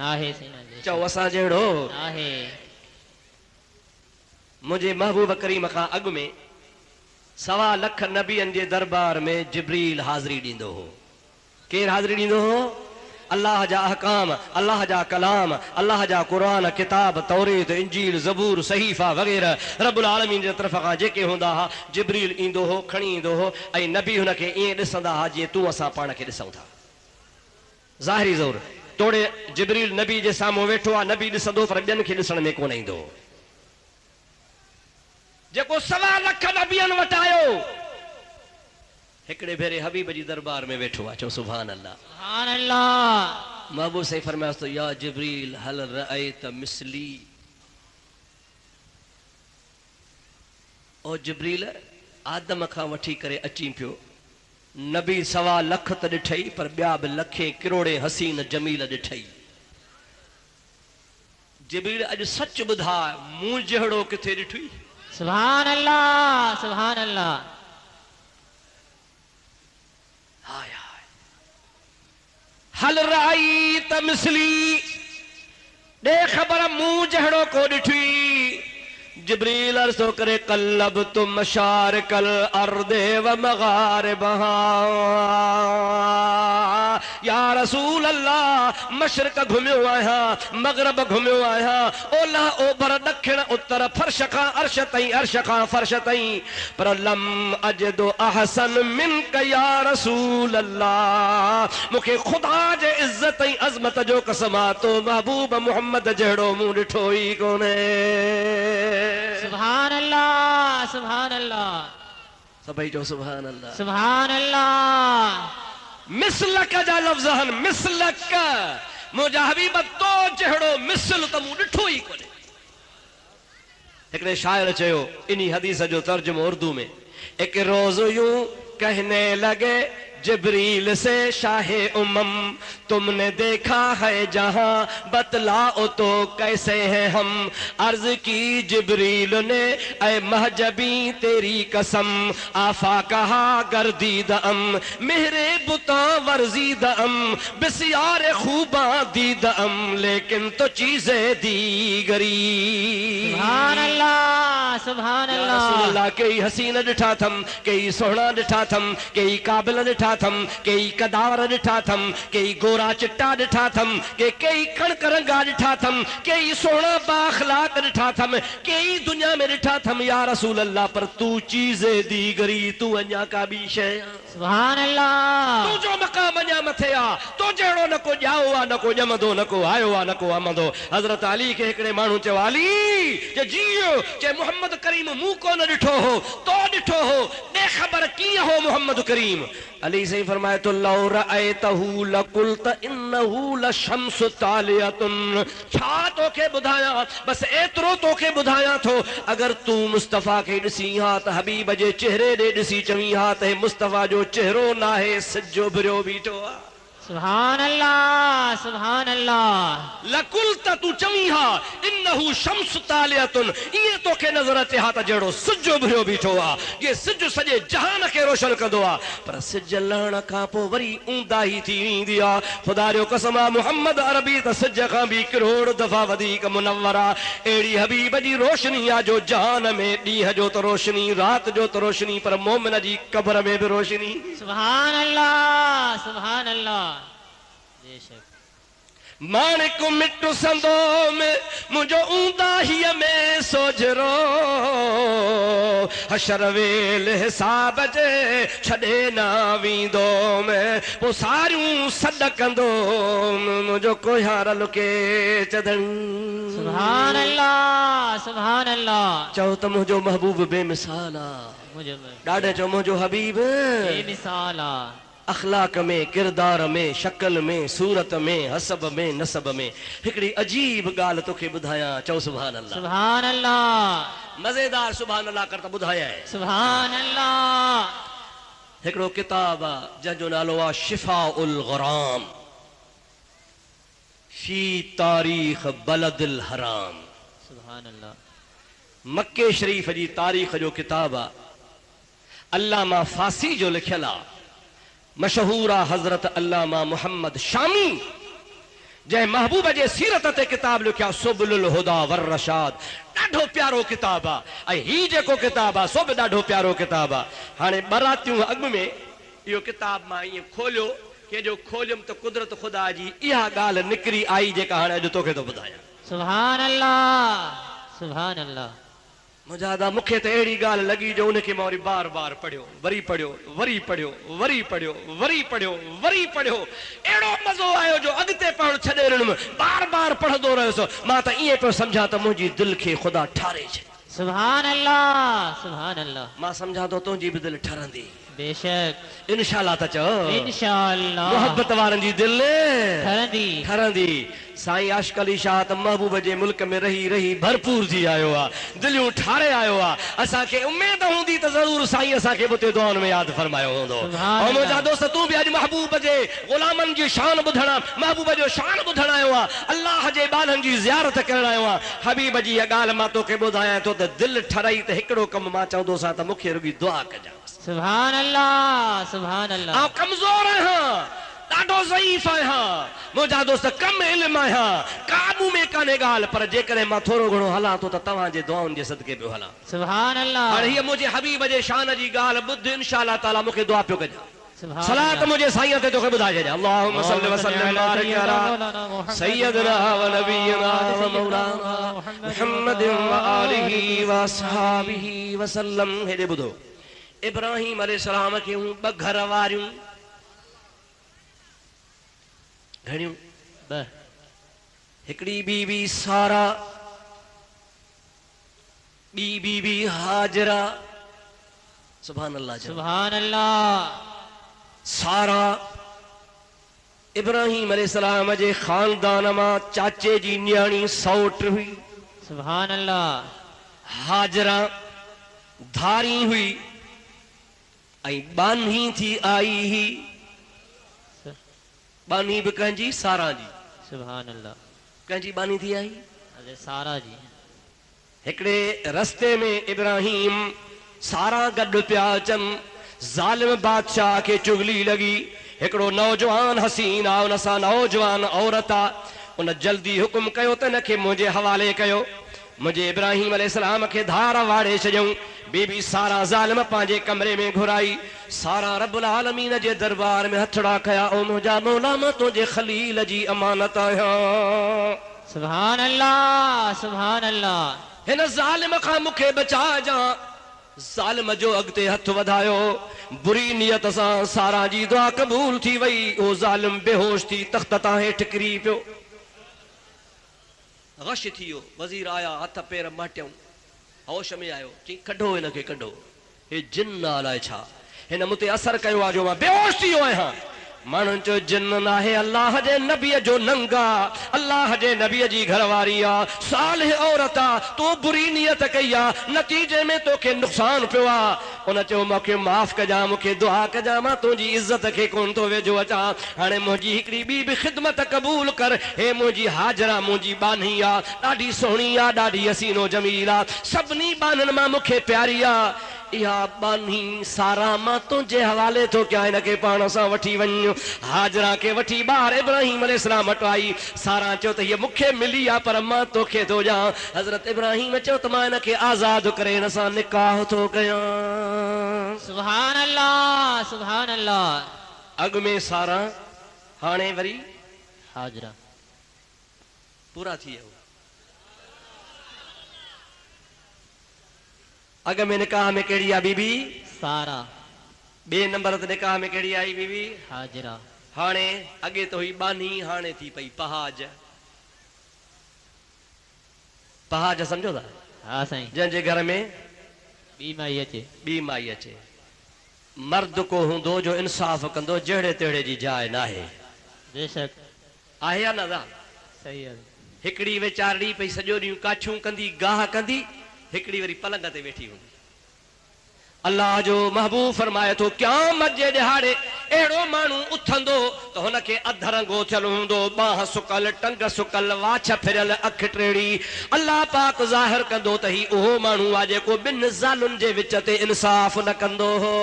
नाहे सैयद चओ असां जहिड़ो नाहे मुंहिंजे महबूब करीम खां अॻु में 1.25 लख नबियनि जे दरबार में जिब्रील हाज़िरी ॾींदो हो केरु हाज़िरी ॾींदो हो अल्लाह जा अहकाम अल्लाह जा कलाम अल्लाह जा क़ुरान किताब तौरेत इंजील ज़बूर सहीफ़ा वग़ैरह रब्बुल आलमीन जे तरफ़ खां जेके हूंदा हुआ जिब्रील ईंदो हो खणी ईंदो हो ऐं नबी हुनखे ईअं ॾिसंदा हुआ जीअं तूं असां पाण खे ॾिसूं था ज़ाहिरी ज़ोर तोड़े जिब्रील नबी जे साम्हूं वेठो आहे नबी ॾिसंदो पर ॿियनि खे ॾिसण में कोन ईंदो जेको 1.25 लख नबियनि वटि आयो हिकिड़े भेरे हबीब जी दरबार में वेठो आहे चओ सुभान अल्लाह सुभान अल्लाह महबूब से फरमायास तो या जिब्रील हल रअयत मिसली ओ जिब्रील आदम खां वठी करे अची पियो नबी 1.25 लख त ॾिठई पर ॿिया बि लखे किरोड़े हसीन जमील ॾिठई जिब्रील अॼु सच ॿुधाए मूं जहिड़ो किथे ॾिठई सुभान अल्लाह सुभान अल्लाह हाय हाय हल रअयत मिसली दे खबर मूं जहिड़ो को ॾिठी जिब्रील अर्ज़ो करे कल्लब तुम मशारिकल अर्दे व मगारिबहा या रसूल अल्लाह मशरिक घुमियो आहियां मगरब घुमियो आहियां ओलह ओभर ॾखिण उत्तर फर्श खां अर्श ताईं अर्श खां फर्श ताईं पर लम अजदो अहसन मिनक या रसूल अल्लाह मूंखे ख़ुदा जे इज़्ज़त ऐं अज़मत जो कसम आहे तो महबूब मोहम्मद जहिड़ो मूं ॾिठो ई कोन्हे सुभान अल्लाह सुभान अल्लाह सभई जो सुभान अल्लाह सुभान अल्लाह मिसलक जा लफ़्ज़ हन मिसलक मुंहिंजा हबीब तो जहिड़ो मिसल त मूं ॾिठो ई कोन्हे हिकिड़े शाइर चयो इन्ही हदीस जो तर्जुमो उर्दू में एक रोज़ यूं कहने लगे जिब्रील से शाहे उमम तुमने देखा है जहां बतलाओ तो कैसे हैं हम अर्ज की जिब्रील ने ऐ महजबी तेरी कसम आफा कहा गर्दीद अम मेरे बुता वर्जीद अम बिस्यार खूबा दीद अम लेकिन तो चीजें दीगरी सुभान अल्लाह सुभान अल्लाह कई हसीन ॾिठा थम कई सोहणा ॾिठा थम कई काबिल ॾिठा थम कई कदावर ॾिठा थम कई गोरा चिट्टा ॾिठा थम कई कणक रंगा ॾिठा थम कई सोहणा बाखलाक ॾिठा थम कई दुनिया में ॾिठा थम या रसूल अल्लाह पर तू चीज़े दीगरी तू अञा का ॿी शइ सुभान अल्लाह तू जो मक़ाम अञा मथे आ तो जहिड़ो न को ॼाओ आहे न को ॼमंदो न को आयो आहे न को आमंदो हज़रत अली खे हिकिड़े माण्हू चयो अली जे जियो जे मोहम्मद करीम मूं कोन ॾिठो हो तो ॾिठो हो ॾे ख़बर कीअं हो मोहम्मद करीम अली सही फरमाए तो लौ रअयतहु लकुल्त इन्नहु लशम्स तालियतुन छा तोखे ॿुधायां बस एतिरो तोखे ॿुधायां थो अगरि तूं मुस्तफ़ा खे ॾिसी हा त हबीब जे चेहरे ॾे ॾिसी चवीं हा त मुस्तफ़ा जो चेहरो नाहे सिजो भरियो बीठो आहे सुभान अल्लाह सुभान अल्लाह लकुल त तू चवीं हा इन्नहु शम्स तालियतुन इएं तोखे नज़र अचे हा त जहिड़ो सिज उभरियो बीठो आहे जे सिज सॼे जहान खे रोशन कंदो आहे पर सिज लहण खां पोइ वरी ऊंदाही थी वेंदी आहे ख़ुदा जो कसम आहे मुहम्मद अरबी त सिज खां बि करोड़ दफ़ा वधीक मुनव्वर आहे अहिड़ी हबीब जी रोशनी आहे जो जहान में ॾींहं जो त रोशनी राति जो त रोशनी पर मोमिन जी क़ब्र में बि रोशनी सुभान अल्लाह सुभान अल्लाह माणिक मिट्टू संदो में मुझो ऊंदा ही में सोजरो हशर वेल हिसाब जे छड़े ना वींदो में पो सारियूं सॾ कंदो मुझो कोहार लुके चदन। सुभान अल्लाह सुभान अल्लाह। चओ त मुझो महबूब बेमिसाल आ, मुझे ॾाढे चओ मुझो हबीब बेमिसाल आ। अखलाक में, किरदार में, शक्ल में, सूरत में, हसब में, नसब में हिकड़ी अजीब गाल तोखे ॿुधायां। चओ सुभान अल्लाह। सुभान अल्लाह। मज़ेदार सुभान अल्लाह कर त ॿुधायां। सुभान अल्लाह। हिकड़ो किताब आ जंहिंजो नालो आहे शिफाउल ग़राम फी तारीख़ बलदिल हराम। सुभान अल्लाह। मक्के शरीफ जी तारीख़ जो किताब आ। अल्लामा फासी जो लिखियल आ। मशहूर आ हज़रत अल्लामा मोहम्मद शामी जंहिं महबूब जे सीरत ते किताब लिखिया सुबुलुल हुदा वर रशाद। ॾाढो प्यारो किताब आ ऐं ही जेको किताब आ सो बि ॾाढो प्यारो किताब आ। हाणे बरातियूं अॻु में इहो किताब मां ईअं खोलियो कि जो खोलियुमि त कुदरत ख़ुदा जी इहा ॻाल्हि निकिरी आई जेका हाणे अॼु तोखे थो ॿुधायां। सुभान अल्लाह सुभान अल्लाह। मुजादा मूंखे त अहिड़ी ॻाल्हि लॻी जो उनखे मां वरी बार बार पढ़ियो, वरी पढ़ियो, वरी पढ़ियो, वरी पढ़ियो, वरी पढ़ियो, वरी पढ़ियो। अहिड़ो मज़ो आयो जो अॻिते पढ़णु छॾे ॾिनमि, बार बार पढ़ंदो रहियुसि। मां त ईअं पियो सम्झां त मुंहिंजी दिलि खे ख़ुदा ठारे छॾे। सुभान अल्लाह सुभान अल्लाह। मां सम्झां थो तुंहिंजी बि दिलि ठरंदी बेशक इंशाअल्लाह। त चओ इंशाअल्लाह मोहब्बत वारनि जी दिलि ठरंदी ठरंदी। साईं आशिक़ अली शाह त महबूब जे मुल्क में रही रही भरपूर थी आयो आहे, दिलियूं ठारे आयो आहे। असांखे उमेद हूंदी त ज़रूरु साईं असांखे बि उते दुआउनि में यादि फरमायो हूंदो। ऐं मुंहिंजा दोस्त तूं बि अॼु महबूब जे ग़ुलामनि जी शान ॿुधण, महबूब जो शान ॿुधण आयो आहे, अल्लाह जे ॿारनि जी ज़ियारत करण आयो आहे। हबीब जी इहा ॻाल्हि मां तोखे ॿुधायां थो त दिलि ठरई त हिकिड़ो कमु मां चवंदोसां त मूंखे रुॻी दुआ कजांइ। सुभान अल्लाह सुभान अल्लाह। आउं कमज़ोर आहियां, ॾाढो ज़ईफ़ आहियां, मुंहिंजा दोस्त कम इल्म आहियां, काबू में कान्हे ॻाल्हि, पर जेकॾहिं मां थोरो घणो हलां थो त तव्हांजे दुआउनि जे सदके पियो हलां। सुभान अल्लाह। हाणे हीअ मुंहिंजे हबीब जे शान जी ॻाल्हि ॿुध इंशाअल्लाह ताला मूंखे दुआ पियो कजां। सलात मुंहिंजे साईं ते तोखे ॿुधाए छॾियां। अल्लाहुम्म सल्लि व सल्लिम बारिक अला सय्यदना व नबियना व मौलाना मुहम्मदिन व आलिहि व असहाबिहि व सल्लम। हेॾे ॿुधो, इब्राहिम अलैहिस्सलाम खे हूं ॿ घर वारियूं घणियूं ॿ, हिकिड़ी बीबी सारा, ॿी बीबी हाजरा। सुभान अल्लाह सुभान अल्लाह। सारा इब्राहिम अलैहिस्सलाम जे खानदान मां चाचे जी न्याणी सौट हुई। सुभान अल्लाह। हाजरा धारी हुई ऐं बानी थी आई ही। बानी बि कंहिंजी सारा जी। सुभान अल्लाह। कंहिंजी बानी थी आई? अरे सारा जी। हिकिड़े रस्ते में इब्राहिम सारा गॾु पिया अचनि। ज़ालिम बादशाह खे चुगली लॻी। हिकिड़ो नौजवान हसीन आहे, उन सां नौजवान औरत आहे। उन जल्दी हुकुम कयो त हिनखे मुंहिंजे हवाले कयो। मुंहिंजे इब्राहिम अलैहिस्सलाम खे धार वाड़े छॾियऊं। बीबी सारा ज़ालिम पंहिंजे कमरे में घुराई। सारा रब्बुल आलमीन जे दरबार में हथड़ा कया, ओ मुंहिंजा मौला मां तुंहिंजे खलील जी अमानत आहियां। सुभान अल्लाह सुभान अल्लाह। हिन ज़ालिम खां मूंखे बचाइजां। ज़ालिम जो अॻिते हथ वधायो। बुरी नियत सां सारा जी दुआ क़बूल थी वई। ओ ज़ालिम बेहोश थी तख़्त तां हेठि किरी पियो। गश थी वियो। वज़ीर आया, हथ पेर मटियऊं, होश में आयो, चई कढो हिनखे कढो, हे जिन अलाए छा हिन मूं ते असर कयो आहे जो मां बेहोश थी वियो आहियां। माण्हुनि चयो जिन नाहे, अल्लाह जे नबीअ जो नंगा, अल्लाह जे नबीअ जी घरवारी आहे, सालिह औरत आहे, तूं बुरी नियत कई आहे, नतीजे में तोखे नुक़सान पियो आहे। उन चयो मूंखे माफ़ कजां, मूंखे दुआ कजां, मां तुंहिंजी इज़त खे कोन थो वेझो अचां। हाणे मुंहिंजी हिकिड़ी ॿी बि ख़िदमत क़बूल कर। हे मुंहिंजी हाजरा मुंहिंजी बानी आहे, ॾाढी सुहिणी आहे, ॾाढी हसीनो जमील आहे, सभिनी बाननि मां मूंखे प्यारी आहे। इहा बानी सारा मां तुंहिंजे हवाले थो कयां, हिनखे पाण सां वठी वञ। हाजरा खे वठी ॿाहिरि इब्राहिम अलैहिस्सलाम वटि आई। सारा चयो त हीअ मूंखे मिली आहे पर मां तोखे थो ॾियां। हज़रत इब्राहिम चयो त मां हिनखे आज़ादु करे हिन सां निकाह थो कयां। सुभान अल्लाह सुभान अल्लाह। अॻु में सारा, हाणे वरी हाजरा। पूरा थी वियो। अग में निकाह में कहिड़ी आहे बीबी? सारा। बे नंबर ते निकाह में कहिड़ी आई बीबी? हाजरा। हाणे अगे तो हुई बानी, हाणे थी पई पहाज। पहाज समझो था? हाँ साईं। जंहिंजे घर में ॿी माई अचे। ॿी माई अचे। मर्द को हूंदो जो इंसाफ़ कंदो, जहिड़े तहिड़े जी जाइ नाहे। बेशक। आहे या न? सही है। हिकिड़ी वीचारड़ी पई सॼो ॾींहुं काछूं कंदी, गाह कंदी, हिकिड़ी वरी पलंग ते वेठी हूंदी। अल्लाह जो महबूब फरमाए थो क़यामत जे ॾिहाड़े अहिड़ो माण्हू उथंदो त हुनखे अध रंगो थियल हूंदो, बाह सुकल, टंग सुकल, वाछ फिरियल, अख टेड़ी। अल्लाह पाक ज़ाहिर कंदो त ही उहो माण्हू आहे जेको ॿिनि ज़ालुनि जे विच ते इंसाफ़ न कंदो हो।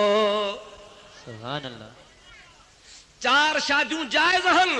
सुभान अल्लाह। 4 शादियूं जाइज़ हन,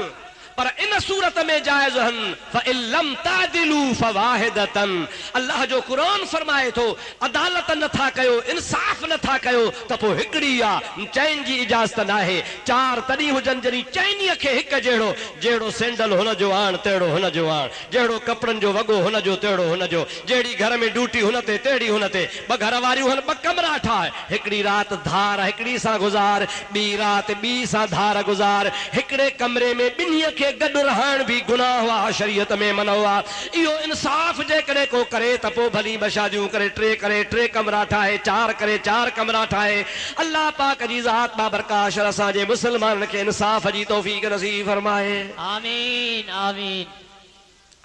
पर इन सूरत में जायज़ हन फ़इन लम तादिलू फ़वाहिदतन। अल्लाह जो कुरान फरमाए थो अदालत नथा कयो, इंसाफ़ नथा कयो त पोइ हिकिड़ी आहे, चइनि जी इजाज़त नाहे। 4 तॾहिं हुजनि जॾहिं चइनीअ खे हिकु जहिड़ो, जहिड़ो सैंडल हुन जो आण तहिड़ो हुन जो आण, जहिड़ो कपिड़नि जो वॻो हुन जो तहिड़ो हुन जो, जहिड़ी घर में ड्यूटी हुन ते तहिड़ी हुन ते। 2 घर वारियूं हन, 2 कमरा ठाहे, हिकिड़ी राति धार हिकिड़ी सां गुज़ार, ॿी राति ॿी सां धार गुज़ार। हिकिड़े कमरे में ॿिन्हीअ खे गॾु रहण भी गुनाह आहे, शरीयत में मनो आहे। इहो इंसाफ़ जेकॾहिं को करे त पोइ भली 2 शादियूं करे, 3 करे 3 कमरा ठाहे, 4 करे 4 कमरा ठाहे। अल्लाह पाक जी ज़ात बाबरकाश असांजे मुस्लमाननि खे इंसाफ़ जी तौफ़ीक़ नसीब फरमाए। आमीन आमीन।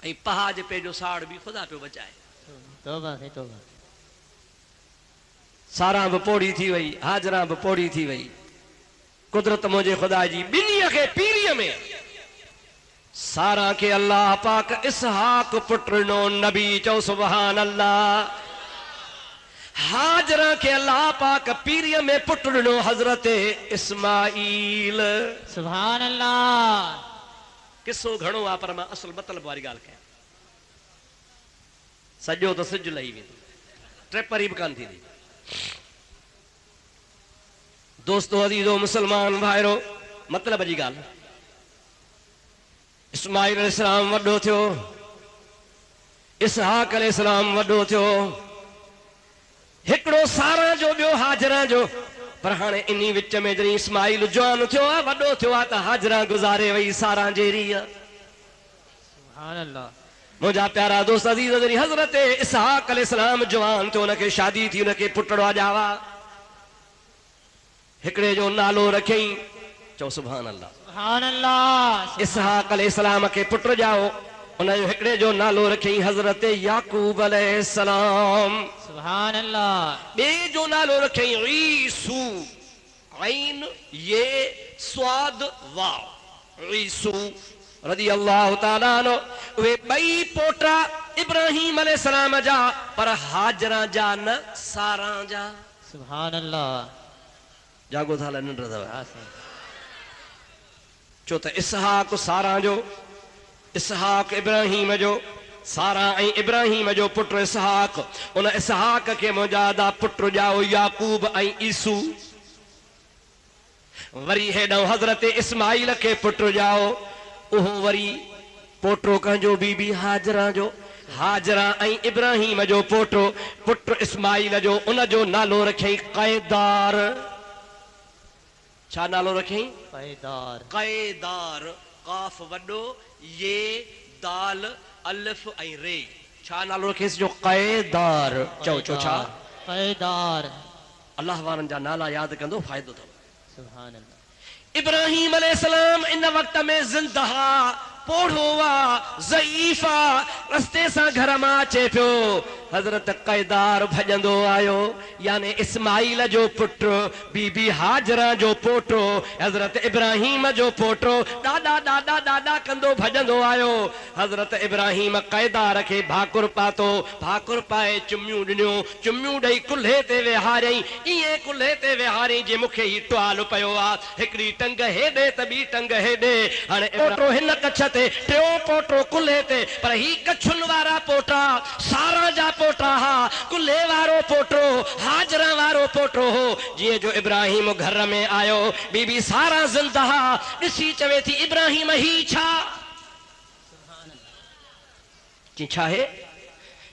ऐं पहाज पे जो साड़ भी ख़ुदा पियो बचाए। तौबा है तौबा। सारा बि पोड़ी थी वई, हाजरा बि पोड़ी थी वई। कुदरत मुंहिंजे ख़ुदा जी ॿिन्हीअ खे पीरीअ में सारा के अल्लाह पाक इसहाक पुत्र नो नबी, चो सुभान अल्लाह। हाजरा के अल्लाह पाक पीरीअ में पुत्र नो हजरत इस्माइल। सुभान अल्लाह। किस्सो घणो आहे पर मां असल मतलब वारी ॻाल्हि कयां। सॼो त सिज लही वेंदो, ट्रेपरी बि कान थींदी। दोस्तो अज़ीज़ो मुसलमान भाइरो, मतलब जी ॻाल्हि, इस्माइल अलैहिस्सलाम वॾो थियो, इसहाक अलैहिस्सलाम वॾो थियो, हिकिड़ो सारा जो, ॿियो हाजरा जो। पर हाणे इन्ही विच में जॾहिं इस्माइल जवान थियो आहे, वॾो थियो आहे, त हाजरा गुज़ारे वई सारा जहिड़ी। सुभान अल्लाह। मुंहिंजा प्यारा दोस्त अज़ीज़, जॾहिं हज़रत इसहाक अलैहिस्सलाम जवान थियो, हुनखे शादी थी, हुनखे पुटड़ा ॼावा। हिकिड़े जो नालो रखियईं, चओ सुभान अल्लाह। सुभान अल्लाह। इसहाक अलैहिस्सलाम खे पुट ॼाओ, उन जो हिकिड़े जो नालो रखियईं हज़रत याकूब अलैहिस्सलाम। सुभान अल्लाह। ॿिए जो नालो रखियईं ईसू, ऐन ये स्वाद वाव, ईसू रज़ी अल्लाह ताला अन्हु। उहे 2 पोटा इब्राहिम अलैहिस्सलाम जा, पर हाजरा जा न, सारा जा। सुभान अल्लाह। जागो था निंड अथव। छो त इसहाक सारा जो, इसहाक इब्राहिम जो, सारा ऐं इब्राहिम जो पुटु इसहाक। उन इसहाक खे मुंहिंजा पुटु ॼाओ याकूब ऐं ईसू। वरी हेॾो हज़रत इस्माइल खे पुटु ॼाओ, उहो वरी पोटो कंहिंजो बीबी हाजरा जो। हाजरा ऐं इब्राहिम जो पोटो पुटु इस्माइल जो, उन जो नालो रखियईं क़ैदार। छा नालो रखियईं? क़ैदार। क़ैदार, क़ाफ वॾो, ये दाल अलिफ ऐं रे। छा नालो रखियसि जो? क़ैदार। चओ चओ छा? क़ैदार। अल्लाह वारनि जा नाला यादि कंदो फ़ाइदो अथव। सुभान अल्लाह। इब्राहिम अलैहिस्सलाम इन वक्त में ज़िंदहा, पोढ़ो आ, ज़ईफ़ा, रस्ते सां घर मां अचे पियो। हज़रत क़ैदार भॼंदो आयो, यानी इस्माइल जो पुटु, बीबी हाजरा जो पोटो, हज़रत इब्राहिम जो पोटो, ॾाॾा ॾाॾा ॾाॾा कंदो भॼंदो आयो। हज़रत इब्राहिम क़ैदार खे भाकुर पातो, भाकुर पाए चुमियूं ॾिनियूं, चुमियूं ॾेई कुल्हे ते विहारियईं। ईअं कुल्हे ते विहारियईं जे मूंखे ही टुआल पियो आहे, हिकिड़ी टंग हेॾे त ॿी टंग हेॾे। हाणे पोटो हिन कच्छ ते, टियों पोटो कुल्हे ते, पर ही कच्छुनि वारा पोटा सारा जा पोटा हा, कुल्हे वारो पोटो हाजरा वारो पोटो हो। जीअं जो इब्राहिम घर में आयो, बीबी सारा ज़िंदहा ॾिसी चवे थी इब्राहिम ही छा? ची छा है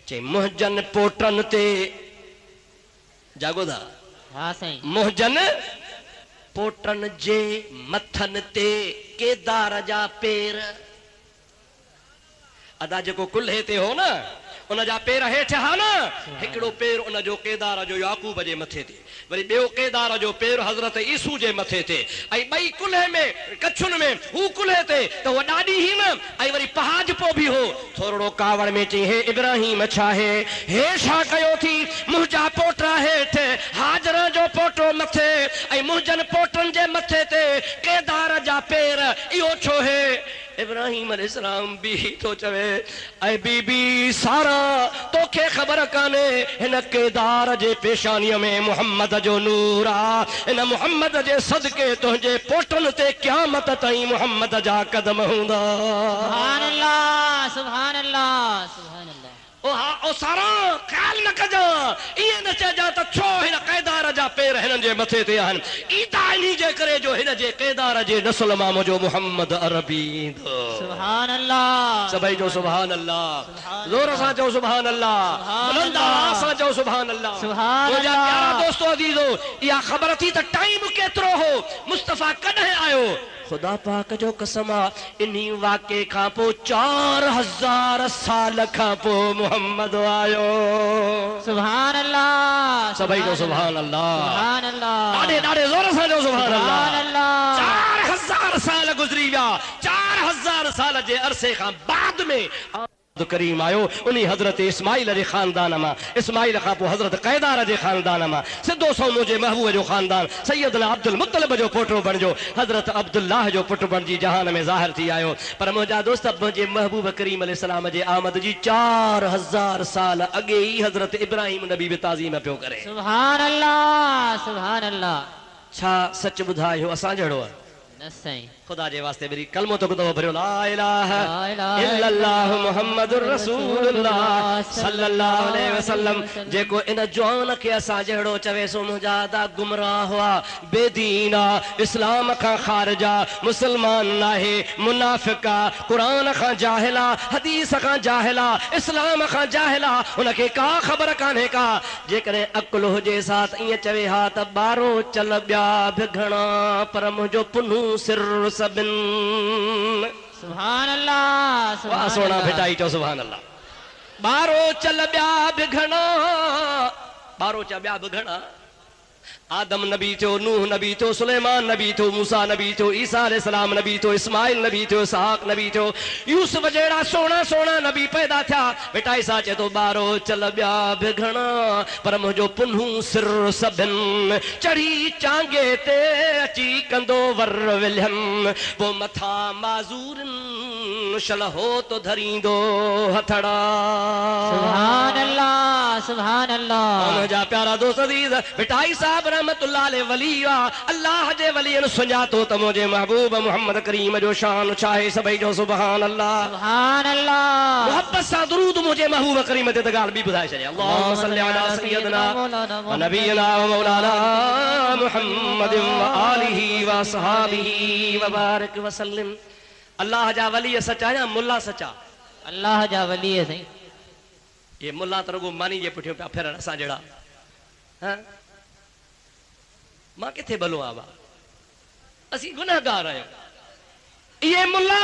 चे मुहजन पोटन ते जागो था हाँ साईं मुहजन पोटन जे मथन ते केदार जा पेर अदा जेको कुल्हे ते हो न उन जा पेर हेठि हा न हिकिड़ो पेर उन जो केदार जो याकूब जे मथे ते वरी ॿियो केदार जो पेर हज़रत ईसू जे मथे ते ऐं ॿई कुल्हे में कछुनि में हू कुल्हे ते त उहा ॾाढी ही न ऐं वरी पहाज पो बि हो थोरो कावड़ में चई हे इब्राहिम छा हे छा कयो थी मुंहिंजा पोटा हेठि हाजर जो पोटो मथे ऐं मुंहिंजनि पोटनि जे मथे ते केदार जा पेर इहो छो हे इब्राहिम अलैहिस्सलाम भी तो चवे ऐ बीबी सारा तोखे ख़बर काने हिन केदार जे पेशानीअ में मुहम्मद जो नूर आ हिन मुहम्मद जे सदके तुंहिंजे पोटनि ते क़यामत ताईं मुहम्मद जा कदम हूंदा सुभान अल्लाह सुभान अल्लाह सुभान अल्लाह ओ हा ओ सारा ख्याल न कजा इए न चजा त छो हिन केदार जा पेर हिननि जे मथे ते आहिनि ईदा इन्ही जे करे जो हिन जे केदार जे नस्ल मां मुंहिंजो मुहम्मद अरबी ईंदो सुभान अल्लाह सभई जो सुभान अल्लाह जोर सां चओ सुभान अल्लाह बुलंद आवाज़ सां चओ सुभान अल्लाह सुभान मुंहिंजा अल्लाह प्यारा दोस्तो अज़ीज़ो इहा ख़बर थी त टाइम केतिरो हो मुस्तफ़ा कॾहिं आयो खुदा पाक जो कसम आहे इन्ही वाक़े खां पोइ 4000 साल खां पोइ मुहम्मद आयो सुभान अल्लाह सभई जो सुभान अल्लाह सुभान अल्लाह ॾाढे ॾाढे ज़ोर सां चओ सुभान सुभान अल्लाह अल्लाह 4000 साल गुज़री विया 4000 साल जे अरसे खां बाद में करीम आयो उन्हीं हजरत इस्माइल जे खानदान मां इस्माइल खां पोइ हजरत कैदार जे खानदान मां सिधो सौनो जे महबूब जो खानदान सैयदना अब्दुल मुत्तलिब जो पोटो बणिजो हजरत अब्दुल्लाह जो पुट बणिजी जहान में ज़ाहिर थी आयो पर मुंहिंजा दोस्त मुंहिंजे महबूब करीम अलैहिस्सलाम जे आमद जी 4000 साल अॻे ई हजरत इब्राहिम नबी बि ताज़ीम पियो करे सुभान अल्लाह सुभान अल्लाह छा सच ॿुधायो असां जहिड़ो आहे न साईं खुदा जे वास्ते मेरी कलमो तो दफ़ो भरियो ला इलाहा इल्लल्लाह मुहम्मदुर रसूलुल्लाह सल्लल्लाहु अलैहि वसल्लम जेको इन जवान खे असां जहिड़ो चवे सो मुंहिंजा दा गुमराह हुआ बेदीन आहे इस्लाम खां ख़ारिज आहे मुस्लमान नाहे मुनाफ़िक़ आहे क़ुरान खां जाहिल आहे हदीस खां जाहिल आहे इस्लाम खां जाहिल आहे उनखे का ख़बर कान्हे का जेकॾहिं अकुल हुजे साथ ईअं चवे हा त ॿारो चल ॿिया बि घणा पर मुंहिंजो पुन्नू सिर सबिन सुभान अल्लाह वाह सोना भेटाई चो सुभान अल्लाह बारो चल ॿिया बि घणा बारो चा ॿिया बि घणा आदम नबी थियो नूह नबी थियो सुलेमान नबी थियो मूसा नबी थियो ईसा अलैहिस्सलाम नबी थियो इस्माइल नबी थियो इसहाक नबी थियो यूसुफ जहिड़ा सोना सोना नबी पैदा थिया बेटा ईसा चए थो ॿारो चल ॿिया बि घणा पर मुंहिंजो पुन्नू सिर सभिनि चढ़ी चांगे ते अची कंदो वर विलियम पोइ मथां माज़ूरनि शल हो तो धरींदो हथड़ा सुभान अल्लाह सुभान अल्लाह मुंहिंजा प्यारा दोस्त अज़ीज़ बेटा ईसा रहमतुल्लाह अलैहि वली अल्लाह जे वलीअनि सुञातो त मुंहिंजे महबूब मुहम्मद करीम जो शान छा आहे सभई जो सुभान अल्लाह सुभान अल्लाह मोहब्बत सां दुरूद मुंहिंजे महबूब करीम ते त ॻाल्हि बि ॿुधाए छॾे अल्लाहुम्मा सल्लि अला सय्यदना व नबीना व मौलाना मुहम्मद व आलिहि व असहाबिहि व बारिक व सल्लिम अल्लाह जा वली सचा या मुल्ला सचा अल्लाह जा वली है साईं ये मुल्ला त रुगो मानी जे पुठियों पिया फिरण असां जहिड़ा हाँ मां किथे भलो आवा असी गुनाहगार आहियूं ये मुल्ला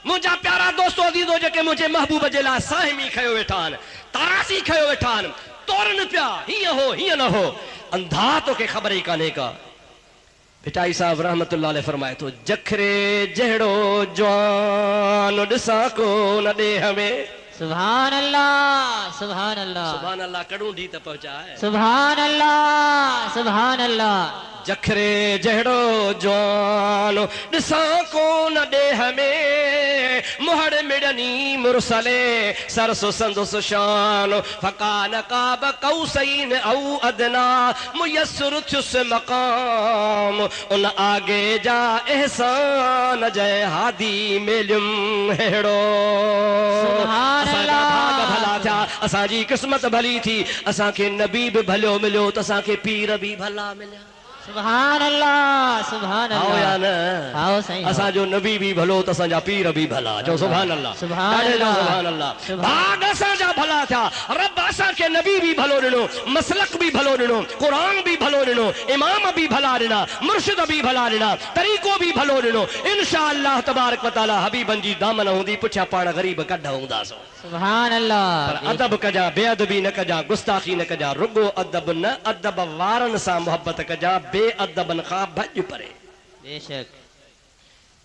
मुंहिंजा प्यारा दोस्तो अज़ीज़ो जेके मुंहिंजे महबूब जे लाइ साहिमी खयो वेठा आहिनि तारासी खयो वेठा आहिनि तोरनि पिया हीअं हो हीअं न हो अंधा तोखे ख़बर ई कान्हे का भिटाई साहब रहमतुल्लाह अलैहि फरमाए थो जखरे जहिड़ो जवान ॾिसां को न ॾेह में सुभान अल्लाह सुभान अल्लाह सुभान अल्लाह कड़ूं ढी त पहुचाए सुभान अल्लाह सुभान अल्लाह जखरे जहिड़ो जवान ॾिसां को न ॾेह में मुहड़ मिड़नी मुरसले सरसो संदुस शान फकान काब कौसैन औ अदना मुयस्सर थियुस मकाम उन आगे जा एहसान जय हादी मिलुम हेड़ो असांजा भाग भला थिया असांजी क़िस्मत भली थी असांखे नबी बि भलियो मिलियो त असांखे पीर बि भला मिलिया सुभान अल्लाह सुभान आओ या न आओ सही असा जो नबी भी भलो तो असा पीर भी भला जो सुभान अल्लाह सुभान अल्लाह भाग असा जा भला था रब असा के नबी भी भलो ॾिनो मसलक भी भलो ॾिनो कुरान भी भलो ॾिनो इमाम भी भला ॾिना मुर्शिद भी भला ॾिना तरीक़ो भी भलो ॾिनो इंशाअल्लाह तबारक व तआला हबीबन जी दामन हूंदी पुछा पाण गरीब कढ हूंदास सुभान अल्लाह पर अदब कजा बेअदबी न कजा गुस्ताखी न कजा रुगो अदब न अदब वारन सा मोहब्बत कजा बेअदबन खां भज परे बेशक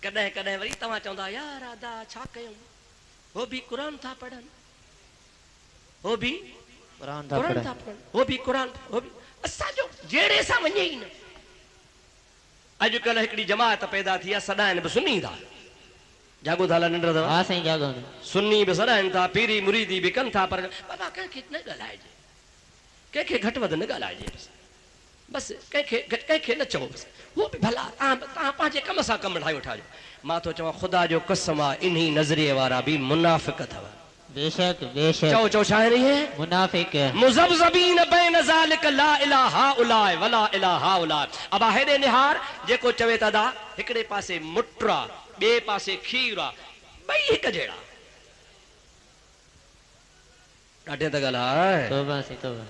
कदे कदे वरी तवा चौंदा यार आदा छा कयूं वो भी कुरान था पढ़न वो भी कुरान था पढ़न वो भी कुरान वो भी असा जो जेड़े सा वने ही न अजकल एकड़ी जमात पैदा थी सदान बि सुन्नी था जागो थाला नंढ था हां सही जागो सुन्नी बि सदान था पीरी मुरीदी बि कन था पर बाबा कंहिंखे न ॻाल्हाइजे कंहिंखे घटि वधि न ॻाल्हाइजे बस कंहिंखे न चओ बस वो भी भला तव्हां पंहिंजे कम सां कमु ठाहे वठायो मां तो चवां ख़ुदा जो कसम आहे इन्ही नज़रिए वारा भी मुनाफ़िक अथव बेशक बेशक चओ चओ छा आहे मुनाफिक मुज़ब्ज़बीन बैन ज़ालिक ला इलाहा उलाए वला इलाहा उलाए अब हेॾे निहार जेको चवे त दा हिकिड़े पासे मुट्रा ॿिए पासे खीर आहे ॿई हिक जहिड़ा ॾाढे त ॻाल्हि तौबा से तौबा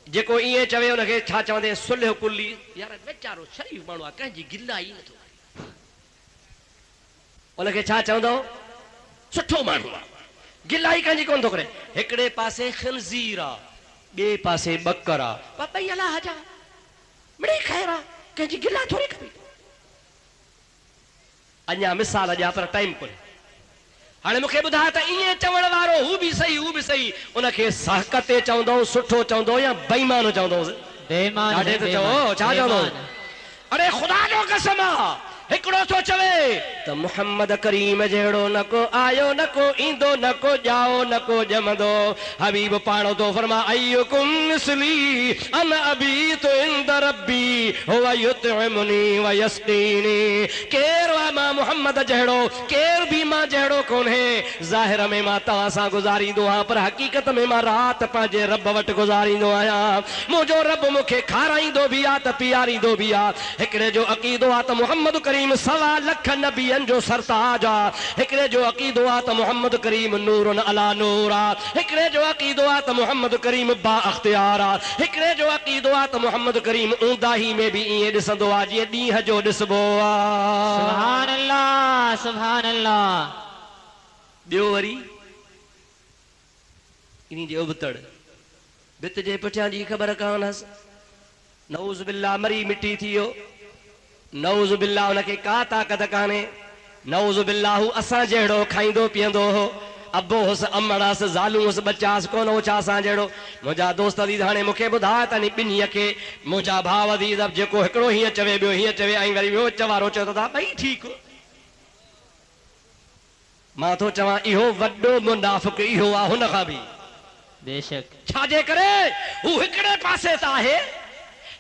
जेको ईअं चवे उनखे छा चवंदे सुलह कुली यार वेचारो शरीफ़ माण्हू आहे कंहिंजी गिला ई नथो करे उनखे छा चवंदो सुठो माण्हू आहे गिलाई कंहिंजी कोन थो करे हिकिड़े पासे खिनज़ीर आहे ॿिए पासे ॿकर आहे ॿई अलाह जा मिड़ी ख़ैर आहे कंहिंजी गिला थोरी कबी अञा मिसाल ॾियां पर टाइम कोन्हे हाणे मूंखे ॿुधाए त ईअं चवण वारो हू बि सही उनखे सहक ते चवंदो सुठो चवंदो या बेईमान चवंदो बेईमान ॾाढे त चओ छा चवंदो अरे ख़ुदा जो कसम आहे हिकिड़ो थो चवे त मुहम्मद करीम जहिड़ो न को आयो न को ईंदो न को ॼाओ न को ॼमंदो हबीब पाण थो फरमा अय्युकुम मिस्ली अना अबीतु इंद रब्बी हुव युतइमुनी व यस्कीनी केरु आहे मां मुहम्मद जहिड़ो केरु बि मां जहिड़ो कोन्हे ज़ाहिर में मां तव्हां सां गुज़ारींदो आहियां पर हक़ीक़त में मां राति पंहिंजे रब वटि गुज़ारींदो आहियां मुंहिंजो रब मूंखे खाराईंदो बि आहे त पीआरींदो बि आहे हिकिड़े जो अक़ीदो आहे त मुहम्मद करीम 1.25 लख नबियन जो सरताज आ हिकिड़े जो अक़ीदो आहे त मुहम्मद करीम नूरुन अला नूर आहे हिकिड़े जो अक़ीदो आहे त मुहम्मद करीम बा अख्तियार आहे हिकिड़े जो अक़ीदो आहे त मुहम्मद करीम ऊंदाही में बि ईअं ॾिसंदो आहे जीअं ॾींहं जो ॾिसबो आहे सुभान अल्लाह सुभान अल्लाह ॿियो वरी इन जे उबतड़ भित जे पुठियां जी ख़बर कानसि नऊज़ बिल्लाह मरी मिटी थी वियो नऊज़ बिल्लाह उनखे का ताक़त कान्हे नऊज़ बिल्लाह असां जहिड़ो खाईंदो पीअंदो हो अबो हुस अमड़ हुस ज़ालू हुस बच्चास कोन हो छा असां जहिड़ो मुंहिंजा दोस्त अदीद हाणे मूंखे ॿुधाए त ॿिन्हीअ खे मुंहिंजा भाउ अदीद जेको हिकिड़ो हीअं चवे ॿियो हीअं चवे ऐं वरी ॿियो चवारो चवे थो ॿई ठीकु मां थो चवां इहो वॾो मुनाफ़िक़ इहो आहे हुन खां बि बेशक छाजे करे हू हिकिड़े पासे त आहे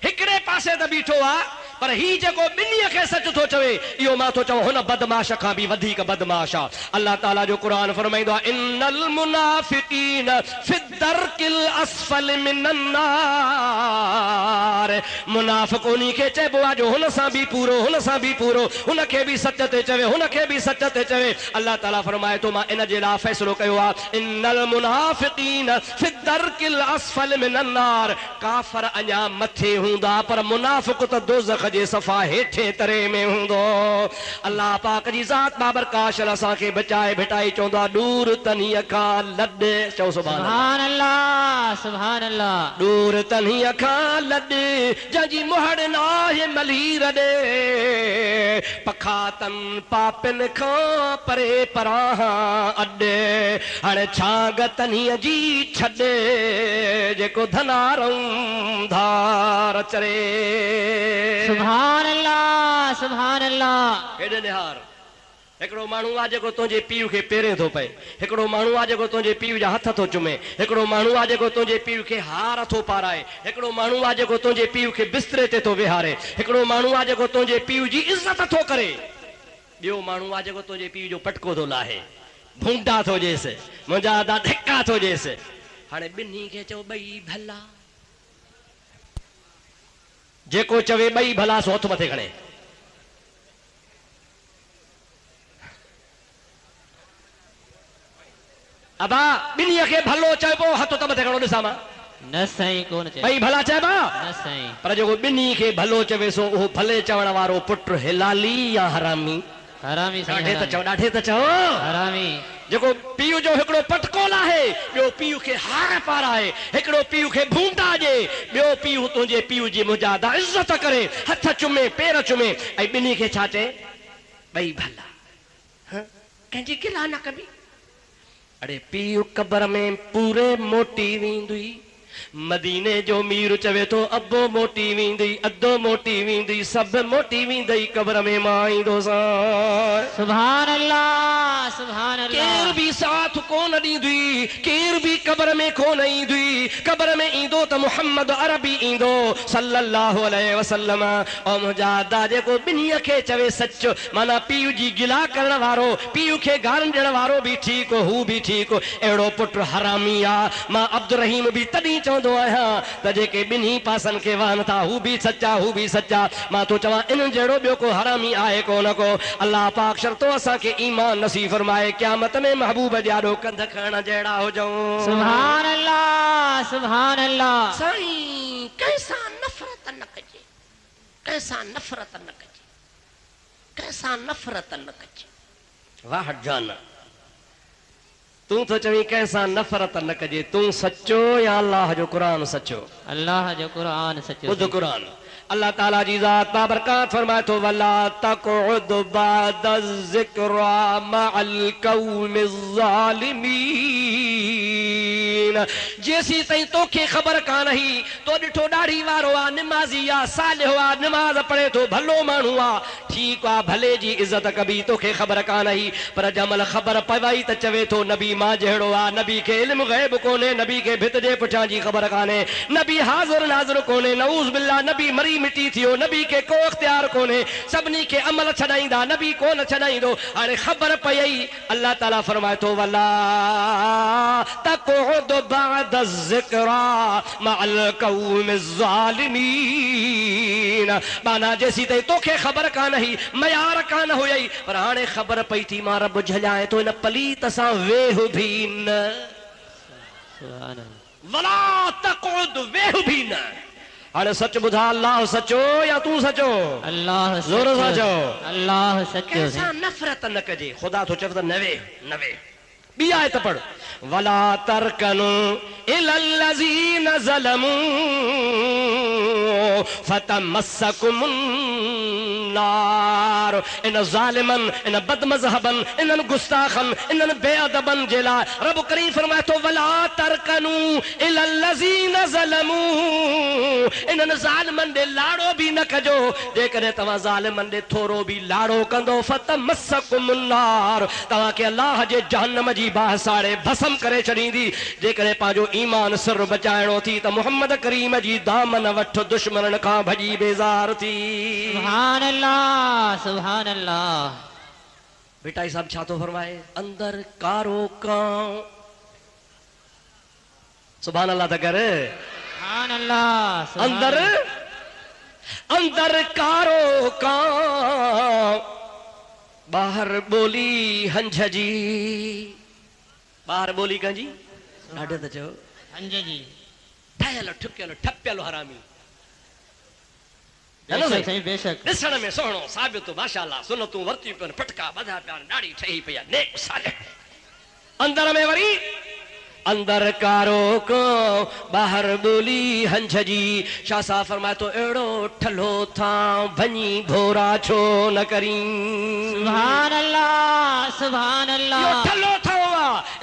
हिकिड़े पासे त बीठो आहे पर ही जेको ॿिन्हीअ खे सच थो चवे इहो मां थो चवां हुन बदमाश खां बि वधीक बदमाश आहे अल्लाह ताला जो क़ुरान फरमाईंदो आहे इन्नल मुनाफिकीन फि दरकिल अस्फल मिनन नार मुनाफिक उन्ही खे चइबो आहे जो हुन सां बि पूरो हुनखे बि सच ते चवे हुनखे बि सच ते चवे अल्लाह ताला फरमाए थो मां इन जे लाइ फ़ैसिलो कयो आहे इन्नल मुनाफिकीन फि दरकिल अस्फल मिनन नार काफ़र अञा मथे हूंदा पर मुनाफिक त दोज़ख जे सफ़ा हेठे तरे में हूंदो अल्लाह पाक जी ज़ात बाबरकाश असांखे बचाए भिटाई चवंदो आहे दूर तन्हीअ खां लॾ चओ सुभान अल्लाह सुभान अल्लाह दूर तन्हीअ खां लॾ जंहिंजी मुहड़ नाहे मलीर ॾे पखातन पापिन खां परे परां अॾ हाणे छांग तन्हीअ जी छॾे जेको धनारम धार चरे सुभान अल्लाह हेॾे निहार हिकिड़ो माण्हू आहे जेको तुंहिंजे पीउ खे पेरे थो पए हिकिड़ो माण्हू आहे जेको तुंहिंजे पीउ जा हथ थो चुमे हिकिड़ो माण्हू आहे जेको तुंहिंजे पीउ खे हार थो पाराए हिकिड़ो माण्हू आहे जेको तुंहिंजे पीउ खे बिस्तरे ते थो विहारे हिकिड़ो माण्हू आहे जेको तुंहिंजे पीउ जी इज़त थो करे ॿियो माण्हू आहे जेको तुंहिंजे पीउ जो पटको थो लाहे भूंडा थो ॾेसि मुंहिंजा दा धिका थो ॾेसि हाणे ॿिन्ही खे चओ ॿई भला जेको चवे बई भला सो हथ मथे खणे। अबा बिन्हीअ खे भलो चइबो हथ त मथे खणो ॾिसां मां। न साईं कोन चए। बई भला चइबा न साईं। पर जेको बिन्ही खे भलो चवे सो उहो भले चवण वारो पुट हिलाली या हरामी? हरामी साईं। ॾाढे त चओ हरामी। जेको पीउ जो हिकिड़ो पटकोल आहे, ॿियो पीउ खे हार पार आहे, हिकिड़ो पीउ खे भूंडा ॾे, ॿियो पीउ तुंहिंजे पीउ जी मुजादा इज़त करे, हथ चुमे पेर चुमे, ऐं ॿिन्ही खे छा चए? ॿई भला। कंहिंजी गिला न कबी। अड़े पीउ कबर में पूरे मोटी वेंदी, मदीने जो मीर चवे तो अबो मोटी वेंदी, अधो मोटी वेंदी, सब मोटी वेंदी, कबर में मां ईंदोसां। सुभान अल्लाह सुभान अल्लाह। केर भी साथ कोन ॾींदी, केर भी कबर में कोन ईंदी। कबर में ईंदो त मुहम्मद अरबी ईंदो सल्लल्लाहु अलैहि वसल्लम। और मुजादा जेको बिन्हीअ खे चवे सच, माना पीउ जी गिला करण वारो, पीउ खे गारन ॾियण वारो भी ठीक, हू भी ठीक, अहिड़ो पुट हरामी आ। मां अब्दुल रहीम भी तॾहिं चवंदो आहियां त जेके ॿिन्ही पासनि खे वाहन था हू भी सचा, हू भी सचा। मां तो चवां इन जहिड़ो ॿियो को हरामी आहे कोन को। अल्लाह पाक शर्तो असांखे ईमान नसीब फरमाए, क़यामत में महबूब ॼाड़ो कंध खणण जहिड़ा हुजऊं। सुभान अल्लाह सुभान अल्लाह। साईं कंहिंसां नफ़रत न कजे, कंहिंसां नफ़रत न कजे, कंहिंसां नफ़रत न कजे। वाह जान, तूं तो चवी कंहिंसां नफ़रत न कजे, तूं सचो या अल्लाह जो क़ुरान सचो? अल्लाह जो क़ुरान सचो। ॿुध क़ुरान। अल्लाह ताला जी ज़ात बाबरकात फरमाए तो वला तक़उद बाद ज़िक्रा मअल क़ौमिज़ ज़ालिमीन। जेसी ताईं तोखे ख़बर कान ही, तो ॾिठो ॾाढ़ी वारो आ, निमाज़ी आ, सालिहो आ, निमाज़ पढ़े तो, भलो माण्हू आ, ठीक आ, भले जी इज़त कबी, तोखे ख़बर कान ही। पर जमल ख़बर पवई त चवे तो नबी मां जहिड़ो आ। नबी खे इल्म ग़ैब कोन्हे, नबी खे भित जे पुठियां जी ख़बर कान्हे, नबी हाज़िर नाज़िर कोन्हे, नऊज़ बिल्लाह, नबी मरी मिटी थियो, नबी के को इख्तियार कोन्हे, सभिनी खे अमल छॾाईंदा, नबी कोन छॾाईंदो। हाणे ख़बर पई, अल्लाह ताला फरमाए थो वला तक़उद बाद ज़िक्रा मअल क़ौमिज़ ज़ालिमीन। माना जेसी ताईं तोखे ख़बर कान ही, मयार कान हुयई, पर हाणे ख़बर पई थी, मां रब झलाए तो इन पलीत सां वेह भी न। सुभान अल्लाह। वला तक़उद वेह भी न। हाणे सच ॿुधा, अल्लाह सचो या तूं सचो? अल्लाह ज़ोर सां चओ। अल्लाह सचो। कंहिंसां नफ़रत न कजे। ख़ुदा तो चवे त नवे नवे। ॿी आयत पढ़, वला तरकनु इलल्लज़ीन ज़लमू फतमस्सकुमुन नार। इन ज़ालिमन, इन बदमज़हबन, इन गुस्ताखन, इन बेअदबन जे लाइ रब करीम फरमाए थो वला तरकनु इलल्लज़ीन ज़लमू। इन्हनि ज़ालिमन ॾे लाड़ो भी न कजो। जेकॾहिं तव्हां ज़ालिमन ॾे थोरो भी लाड़ो कंदो फतमस्सकुमुन नार, तव्हांखे अल्लाह जे जहन्नम जी बाहि साड़े भस्म करे छॾींदी। जेकॾहिं पंहिंजो ईमान सिर बचाइणो थी त मुहम्मद करीम जी दामन वठ, दुश्मनन खां भॼी बेज़ार थी। सुभान अल्लाह सुभान अल्लाह। बेटा साहब छा थो फरमाए? अंदर कारो कां। सुभान अल्लाह त कर। सुभान अल्लाह। अंदर अंदर कारो कां, बाहर बोली हंझ जी। बाहर बोली कंहिंजी? ॾाढो त चओ। हंझ जी। ठहियल ठुकियल ठपियल हरामी। बेशक बेशक। ॾिसण में सुहिणो साबित, माशाअल्लाह, सुनतूं वरतियूं पिया, फटका ॿधा पिया, ॾाढ़ी ठही पई आहे, नेक सालिह। अंदर में वरी अंदर कारो को, बाहर बोली हंझ जी। शाह साहब फरमाए तो अहिड़ो ठलो था भञी भोरा छो न करी। सुभान अल्लाह सुभान अल्लाह। ठलो था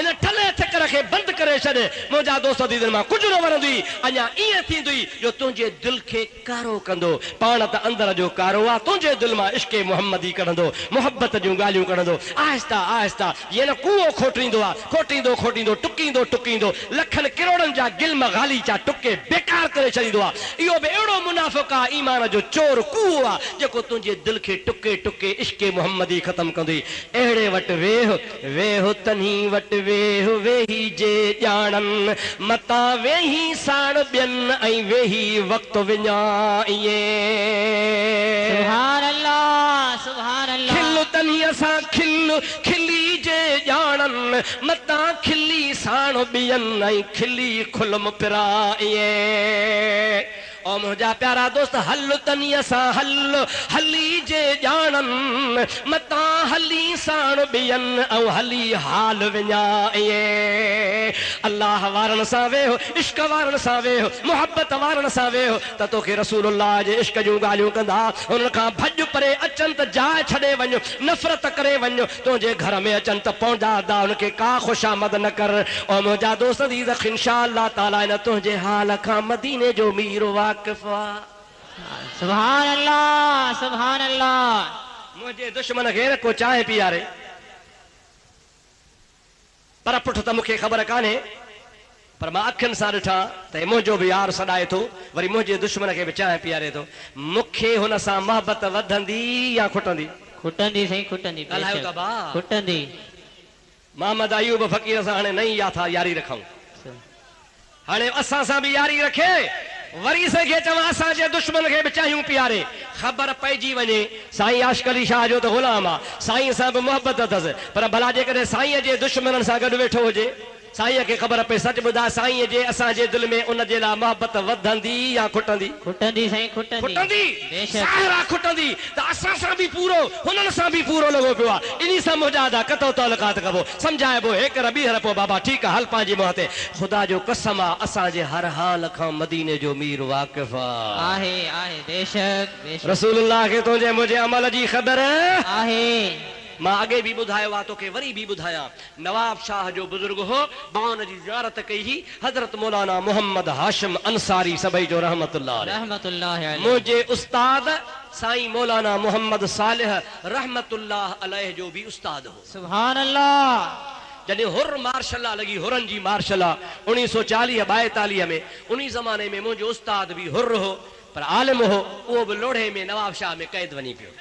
इन ठले चकर खे बंदि करे छॾ। मुंहिंजा दोस्त दीदर मां कुझु न वणंदी, अञा ईअं थींदी जो तुंहिंजे दिलि खे कारो कंदो। पाण त अंदर जो कारो आहे, तुंहिंजे दिलि मां इश्क़े मुहम्मदी कढंदो, मुहबत जूं ॻाल्हियूं कढंदो। आहिस्ता आहिस्ता ये न कुओ खोटींदो आहे, खोटींदो खोटींदो टुकींदो टुकींदो लखनि किरोड़नि जा गिल्म गाली जा टुके बेकार करे छॾींदो आहे। इहो बि अहिड़ो मुनाफ़िक़ आहे, ईमान जो चोर कुओ आहे, जेको तुंहिंजे दिलि खे टुके टुके इश्क़े मुहम्मदी ख़तमु कंदी। अहिड़े वटि वेह वेह तन्ही वटि वेह वेही वेही जे ॼाणन मता वेही साण ॿियन ऐं वेही वक्त विञाइए सुभान अल्लाह सुभान अल्लाह खिल तनी असां खिल खिली जे ॼाणन मता खिली साण ॿियन ऐं खिली खुलम पिराइए ओ मुझा प्यारा दोस्त हल तनी असां हल हली जे ॼाणन मता हली साण ॿियन ऐं हली हाल विञाइए अल्लाह वारन सां वेहो इश्क वारन सां वेहो मोहब्बत वारन सां वेहो त तोखे रसूलुल्लाह जे इश्क जूं ॻाल्हियूं कंदा हुन खां भॼ परे अचनि त जाइ छॾे वञो नफ़रत करे वञो तुंहिंजे घर में अचनि त पहुंचा दा हुनखे का ख़ुशामद न कर ओ मुंहिंजा दोस्त दी त इंशाअल्लाह ताला इन तुंहिंजे हाल खां मदीने जो मीर वाक़िफ़ आहे सुभान अल्लाह सुभान अल्लाह मुझे दुश्मन खे को चाहे पीआरे पर पुठ त मूंखे ख़बर कान्हे पर मां अखियुनि सां ॾिठा त मुंहिंजो बि यार सॾाए थो वरी मुंहिंजे दुश्मन खे बि चाहे पीआरे थो मूंखे हुन सां मोहबत वधंदी या खुटंदी खुटंदी सही खुटंदी ॻाल्हायो त भाउ खुटंदी मोहम्मद अयूब फ़कीर सां हाणे नई यारी रखूं हाणे असां सां बि यारी रखे वरी सके चवां असांजे दुश्मन खे बि चाहियूं पीआरे ख़बर पइजी वञे साईं आशिक़ अली शाह जो त ग़ुलाम आहे साईं सां बि मोहबत अथसि पर भला जेकॾहिं साईं जे दुश्मननि सां गॾु वेठो हुजे साईं खे ख़बर पए सच ॿुधाए साईं जे असांजे दिलि में उन जे लाइ मोहबत वधंदी या खुटंदी खुटंदी सही खुटंदी खुटंदी बेशक ज़ाहिर खुटंदी त असां सां बि पूरो हुननि सां बि पूरो लॻो पियो आहे इन सां मुजादा कतो तालुकात कबो सम्झाइबो हिकु ॿीहर पोइ बाबा ठीकु आहे हल पंहिंजी मुंहं ते ख़ुदा जो कसम आहे असांजे हर हाल खां मदीने जो मीर वाक़िफ़ आहे आहे बेशक बेशक रसूलुल्लाह खे तुंहिंजे मुंहिंजे अमल जी ख़बर आहे मां अॻे बि ॿुधायो आहे तोखे वरी बि ॿुधायां नवाब शाह जो बुज़ुर्ग हो मां हुन जी ज़ियारत कई ही हज़रत मौलाना मोहम्मद हाशिम अंसारी सभई जो रहमतुल्लाह रहमतुल्लाह मुंहिंजे उस्ताद साईं मौलाना मोहम्मद सालिह रहमतुल्लाह अलैह जो बि उस्ताद हो सुभान अल्लाह जॾहिं हुर मार्शला लॻी हुरनि जी मार्शला 1940 42 में उन ज़माने में मुंहिंजो उस्ताद बि हुर हो पर आलिम हो उहो बि लोढ़े में नवाब शाह में क़ैद वञी पियो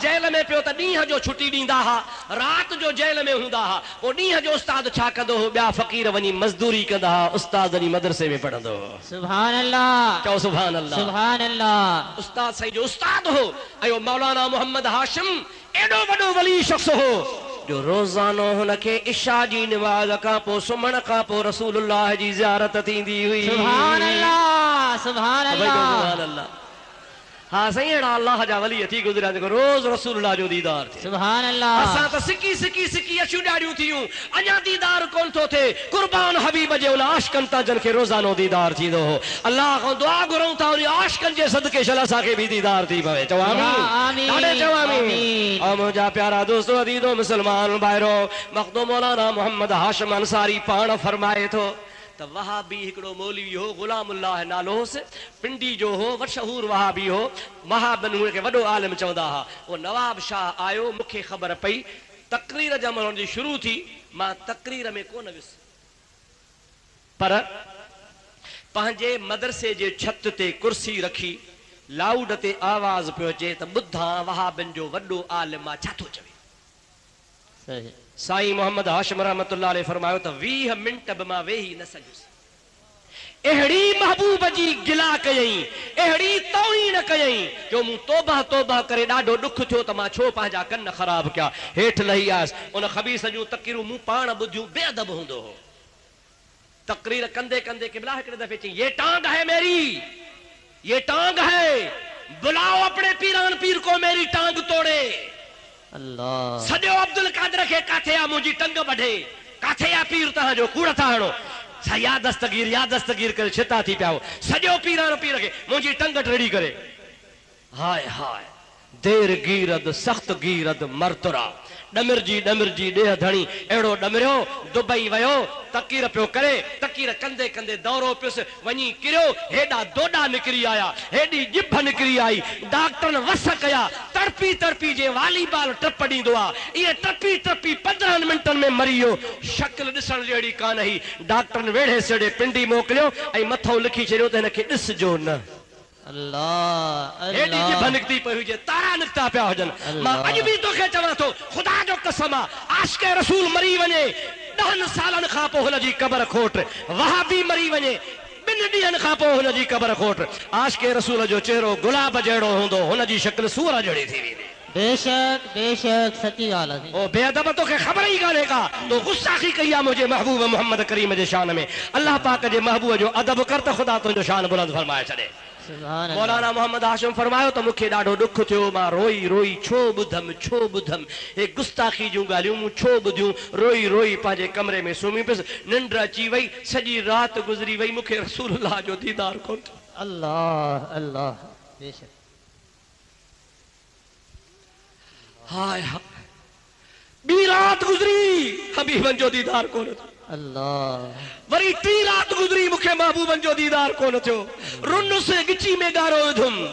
जेल में पियो त ॾींहं जो छुटी ॾींदा हुआ राति जो जेल में हूंदा हुआ पोइ ॾींहं जो उस्ताद छा कंदो हो ॿिया फ़क़ीर वञी मज़दूरी कंदा हुआ उस्ताद वञी मदरसे में पढ़ंदो हो सुभान अल्लाह चओ सुभान अल्लाह सुभान अल्लाह उस्ताद साईं जो उस्ताद हो ऐं मौलाना मोहम्मद हाशिम एॾो वॾो वली शख़्स हो जो रोज़ानो हुनखे इशा जी नमाज़ खां पोइ सुम्हण खां पोइ रसूलुल्लाह जी ज़ियारत थींदी हुई सुभान अल्लाह सुभान अल्लाह हाँ सही अड़ा अल्लाह जा वली थी गुज़रिया जेको रोज़ रसूलुल्लाह जो दीदार थे सुभान अल्लाह असां त सिकी सिकी सिकी अचूं ॾाढियूं थियूं अञा दीदार कोन थो थिए कुर्बान हबीब जे उन आशिक़नि तां जिन खे रोज़ानो दीदार थींदो हो अल्लाह खां दुआ घुरूं था उन आशिक़नि जे सदके शल असांखे बि दीदार थी पवे चओ आमीन ॾाढे चओ आमीन ऐं मुंहिंजा प्यारा दोस्तो अदीदो मुस्लमान भाइरो मखदूम मौलाना मोहम्मद हाशिम अंसारी पाण फरमाए थो त वहाबी हिकिड़ो मौलवी हो गुलामुल्लाह नालो होसि पिंडी जो हो मशहूर वहाबी हो वहाबन हुनखे वॾो आलिम चवंदा हुआ उहो नवाब शाह आयो मूंखे ख़बर पई तक़रीर जमल हुनजी शुरू थी मां तक़रीर में कोन वियुसि पर पंहिंजे मदरसे जे छत ते कुर्सी रखी लाउड ते आवाज़ पियो अचे त ॿुधां वहाबन जो वॾो आलिम आहे छा थो चवे सही साईं मोहम्मद हाशिम रहमतुल्लाह अलैह फरमायो त 20 मिंट बि मां वेही न सघियुसि अहिड़ी महबूब जी गिला कयई अहिड़ी तौहीन कयई जो मूं तौबा तौबा करे ॾाढो ॾुख थियो त मां छो पंहिंजा कन ख़राब कया हेठि लही आयुसि उन ख़बीस जूं तक़रीरूं मूं पाण ॿुधियूं बेअदब हूंदो हो तक़रीर कंदे कंदे किबला हिकिड़े दफ़े चई ये टांग है मेरी ये टांग है बुलाओ अपने पीरान पीर को मेरी टांग तोड़े अल्लाह सॼो अब्दुल कादर खे काथे आ मुंहिंजी टंग वढे काथे आ पीर तव्हांजो कूड़ था हणो या दस्तगीर करे छिता थी पिया सॼो पीरान पीर खे मुंहिंजी टंग टेड़ी करे हाय हाय देर गीरद सख्त गीरद मरतुरा डमिरजी ॾेह धणी अहिड़ो डमिरियो दुबई वियो तकीर पियो करे तकीर कंदे कंदे दौरो पियुसि वञी किरियो हेॾा दोॾा निकिरी आया हेॾी ॼिभ निकिरी आई डॉक्टरनि वस कया तड़पी तड़पी जे वॉलीबॉल टप ॾींदो आहे इहे टपी टपी 15 मिंटनि में मरी वियो शक्ल ॾिसण जहिड़ी कान हुई डॉक्टरनि वेढ़े सेड़े पिंडी मोकिलियो ऐं मथो लिखी छॾियो त हिनखे ॾिसजो न अल्लाह एडी जी अल्लाह भनकती पई हुजे तारा निकता पिया हुजन मां अज भी तोखे चवां थो खुदा जो कसम आहे आशिक रसूल मरी वञे 10 सालनि खां पोइ हुन जी क़बर खोट वहाबी मरी वञे 2 ॾींहंनि खां पोइ हुन जी क़बर खोट आशिक रसूल जो चेहरो गुलाब जहिड़ो हूंदो हुन जी शक्ल सूर जहिड़ी थी वेंदी बेशक सच्ची ॻाल्हि आहे ओ बेअदब तोखे ख़बर ई कान्हे का तो गुस्ताखी कई आहे मुंहिंजे महबूब मोहम्मद करीम जे शान में अल्लाह पाक जे महबूब जो अदब कर त ख़ुदा तुंहिंजो शान बुलंद फरमाए छॾे सुभान अल्लाह मौलाना मोहम्मद हाशिम फरमायो त मूंखे ॾाढो ॾुख थियो मां रोई रोई छो ॿुधमि हे गुस्ताखी जूं ॻाल्हियूं मूं छो ॿुधियूं रोई रोई पंहिंजे कमरे में सुम्ही पियुसि निंड अची वई सॼी राति गुज़री वई मूंखे रसूलुल्लाह जो दीदार कोन थियो अल्लाह अल्लाह बेशक हाय हाय ॿी राति गुज़री हबीबन जो दीदार कोन थियो अल्लाह वरी 3 रात गुज़री मूंखे महबूबन जो दीदार कोन थियो रुन से गिची में गारो विधुमि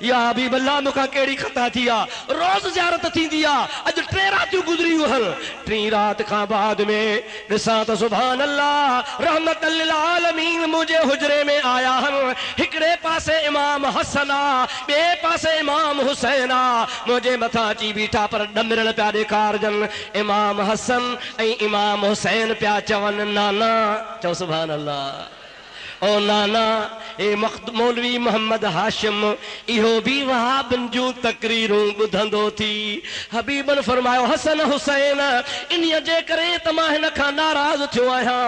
या हबीब अल्लाह मूंखां कहिड़ी ख़ता थी आहे रोज़ ज़ियारत थींदी आहे अॼु 3 रातियूं गुज़रियूं हल 3 रात खां बाद में ॾिसां त सुभान अल्लाह रहमतल लिल आलमीन मुंहिंजे हुजरे में आया आहिनि हिकिड़े पासे इमाम हसन आहे ॿिए पासे इमाम हुसैन आहे मुंहिंजे मथां अची बीठा पर ॾमिरल पिया ॾेखारजनि इमाम हसन ऐं इमाम हुसैन पिया चवनि नाना चओ सुभान अल्लाह ओ नाना ए मौलवी मोहम्मद हाशिम इहो भी वहाबन जूं तकरीरूं ॿुधंदो थी हबीबन फरमायो हसन हुसैन इन्हीअ जे करे त मां हिन खां नाराज़ थियो आहियां